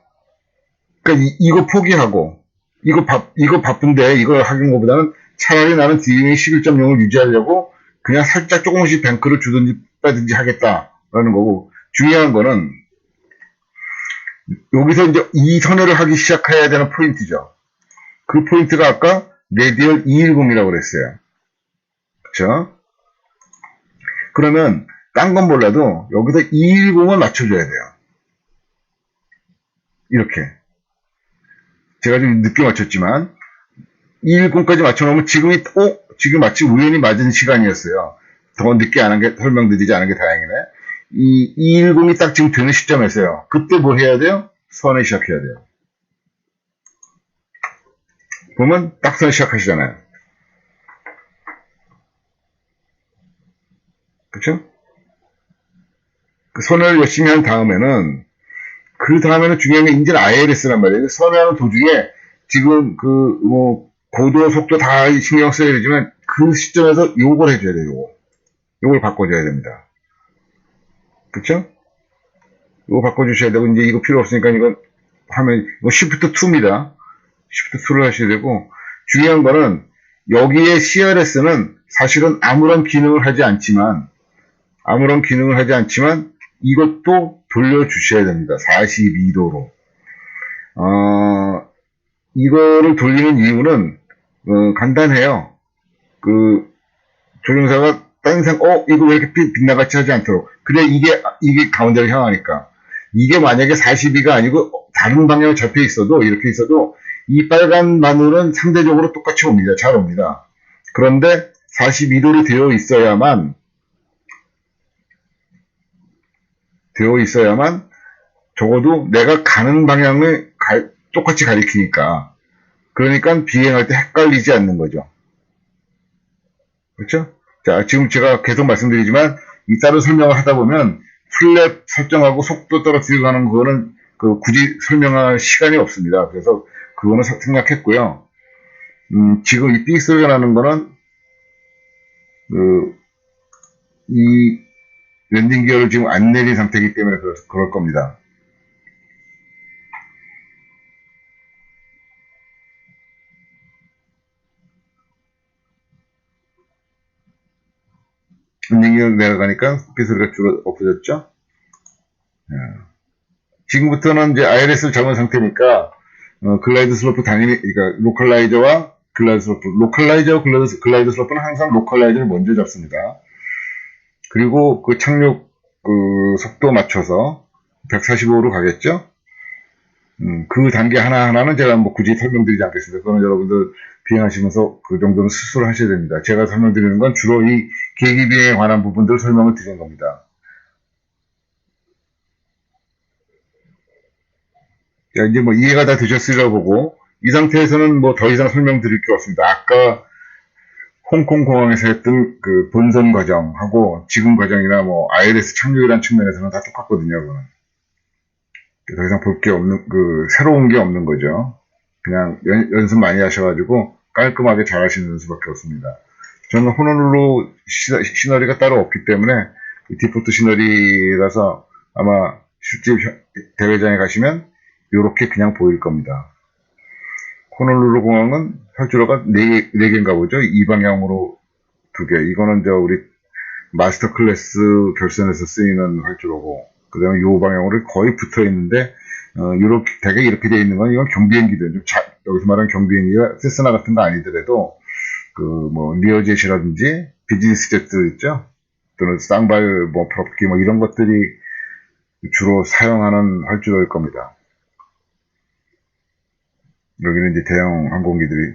그러니까 이거 포기하고 이거 바쁜데 이거 하는 것보다는 차라리 나는 DME 11.0을 유지하려고 그냥 살짝 조금씩 뱅크를 주든지 빼든지 하겠다라는 거고 중요한 거는 여기서 이제 이 선회를 하기 시작해야 되는 포인트죠. 그 포인트가 아까 레디얼 210이라고 그랬어요. 그쵸? 그러면 딴 건 몰라도 여기서 210을 맞춰줘야 돼요. 이렇게. 제가 좀 늦게 맞췄지만 210까지 맞춰놓으면 지금 마치 우연히 맞은 시간이었어요. 더 늦게 안 한 게 설명드리지 않은 게 다행이네. 이 210이 딱 지금 되는 시점에서요. 그때 뭐 해야 돼요? 선회 시작해야 돼요. 보면 딱 선 시작하시잖아요. 그쵸? 그 선회를 열심히 한 다음에는 그 다음에는 중요한 게 이제는 ILS란 말이에요. 선회하는 도중에 지금 고도, 속도 다 신경 써야 되지만 그 시점에서 요걸 해줘야 돼요. 요걸 바꿔줘야 됩니다. 그쵸? 요거 바꿔주셔야 되고 이제 이거 필요 없으니까 이거 하면 Shift 2입니다. Shift 2를 하셔야 되고 중요한 거는 여기에 CRS는 사실은 아무런 기능을 하지 않지만 이것도 돌려주셔야 됩니다. 42도로. 이거를 돌리는 이유는 간단해요. 조종사가 이거 왜 이렇게 빗나같이 하지 않도록. 그래 이게 가운데를 향하니까. 이게 만약에 42가 아니고 다른 방향으로 잡혀 있어도 이렇게 있어도 이 빨간 바늘은 상대적으로 똑같이 옵니다. 잘 옵니다. 그런데 42도로 되어 있어야만 적어도 내가 가는 방향을 똑같이 가리키니까 그러니까 비행할 때 헷갈리지 않는 거죠. 그렇죠? 자, 지금 제가 계속 말씀드리지만 이따로 설명을 하다 보면 플랩 설정하고 속도 떨어뜨리고 하는 그거는 굳이 설명할 시간이 없습니다. 그래서 그거는 생략했고요. 지금 이 삑 소리가 나는 거는 이 랜딩 기어를 지금 안 내린 상태이기 때문에 그럴 겁니다. 랜딩 기어 내려가니까 삑 소리가 없어졌죠? 지금부터는 이제 ILS를 잡은 상태니까 글라이드 슬로프 당연히 그러니까 로컬라이저와 글라이드 슬로프 글라이드 슬로프는 항상 로컬라이저를 먼저 잡습니다. 그리고 그 착륙 속도 맞춰서 145로 가겠죠. 그 단계 하나하나는 제가 뭐 굳이 설명드리지 않겠습니다. 그거는 여러분들 비행하시면서 그 정도는 스스로 하셔야 됩니다. 제가 설명드리는 건 주로 이 계기 비행에 관한 부분들 설명을 드리는 겁니다. 자, 이제 뭐 이해가 다 되셨으리라 보고 이 상태에서는 뭐 더 이상 설명드릴 게 없습니다. 아까 홍콩 공항에서 했던 그 본선 과정하고 지금 과정이나 뭐 ILS 착륙이라는 측면에서는 다 똑같거든요. 그거는. 더 이상 볼 게 없는 새로운 게 없는 거죠. 그냥 연습 많이 하셔가지고 깔끔하게 잘 하시는 수밖에 없습니다. 저는 호놀룰루 시너리가 따로 없기 때문에 디폴트 시너리라서 아마 실제 대회장에 가시면 이렇게 그냥 보일 겁니다. 호놀룰루 공항은 활주로가 4개인가 보죠. 이 방향으로 두 개. 이거는 우리 마스터 클래스 결선에서 쓰이는 활주로고, 그 다음에 요 방향으로 거의 붙어 있는데, 이렇게, 되게 이렇게 되어 있는 건 이건 경비행기들. 여기서 말하는 경비행기가 세스나 같은 거 아니더라도, 리어젯이라든지 비즈니스 제트 있죠? 또는 쌍발, 프로프기, 이런 것들이 주로 사용하는 활주로일 겁니다. 여기는 이제 대형 항공기들이,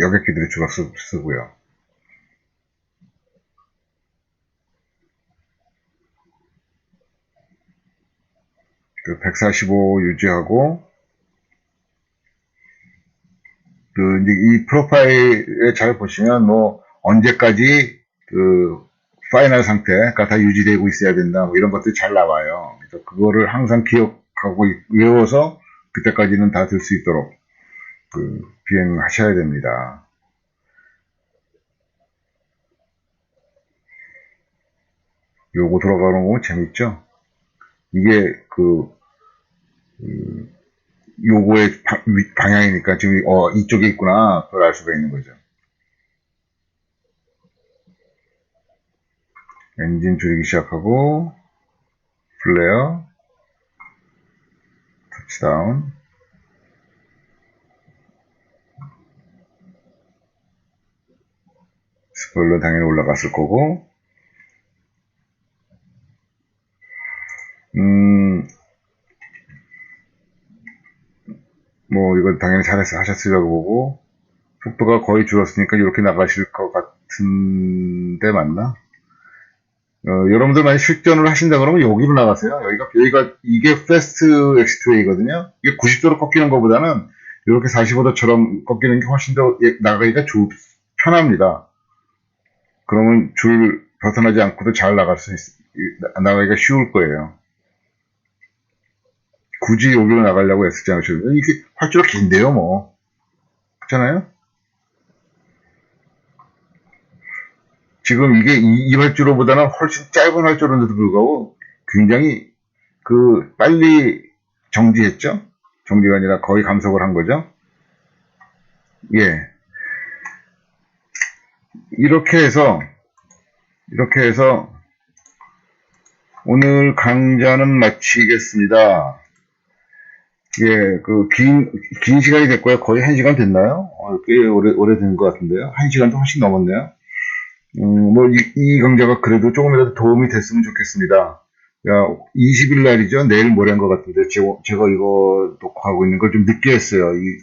여객기들이 주로 쓰고요. 그 145 유지하고, 이제 이 프로파일에 잘 보시면, 언제까지 파이널 상태가 다 유지되고 있어야 된다, 이런 것들이 잘 나와요. 그래서 그거를 항상 기억하고 외워서 그때까지는 다 들 수 있도록 비행하셔야 됩니다. 요거 들어가는 거 재밌죠? 이게 요거의 방향이니까 지금 이쪽에 있구나, 그걸 알 수가 있는 거죠. 엔진 줄이기 시작하고, 플레어, 터치다운, 스포일러 당연히 올라갔을 거고, 이거 당연히 잘해서 하셨으려고 보고, 속도가 거의 줄었으니까 이렇게 나가실 것 같은데 맞나? 여러분들 만약 실전을 하신다 그러면 여기로 나가세요. 이게 패스트 엑스트웨이거든요. 이게 90도로 꺾이는 것보다는 이렇게 45도처럼 꺾이는 게 훨씬 더 나가기가 편합니다. 그러면 줄 벗어나지 않고도 잘 나가기가 쉬울 거예요. 굳이 여기로 나가려고 애쓰지 않으셔도 이게 활주로 긴데요, 그렇잖아요? 지금 이게 이 활주로보다는 훨씬 짧은 활주로인데도 불구하고 굉장히 빨리 정지했죠? 정지가 아니라 거의 감속을 한 거죠? 예. 이렇게 해서 오늘 강좌는 마치겠습니다. 예, 긴 시간이 됐고요. 거의 1시간 됐나요? 꽤 오래된 것 같은데요. 1시간도 훨씬 넘었네요. 이 강좌가 그래도 조금이라도 도움이 됐으면 좋겠습니다. 20일 날이죠. 내일 모레인 것 같은데, 제가 이거 녹화하고 있는 걸 좀 늦게 했어요. 이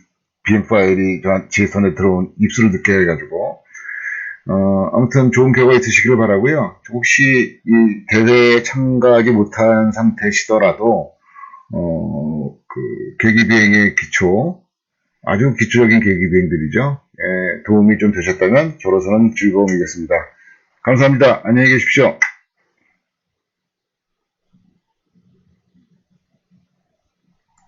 BM 파일이 제 손에 들어온 입수를 늦게 해가지고. 아무튼 좋은 결과 있으시길 바라고요. 혹시 이 대회에 참가하지 못한 상태시더라도, 계기비행의 아주 기초적인 계기비행들이죠. 예, 도움이 좀 되셨다면 저로서는 즐거움이겠습니다. 감사합니다. 안녕히 계십시오.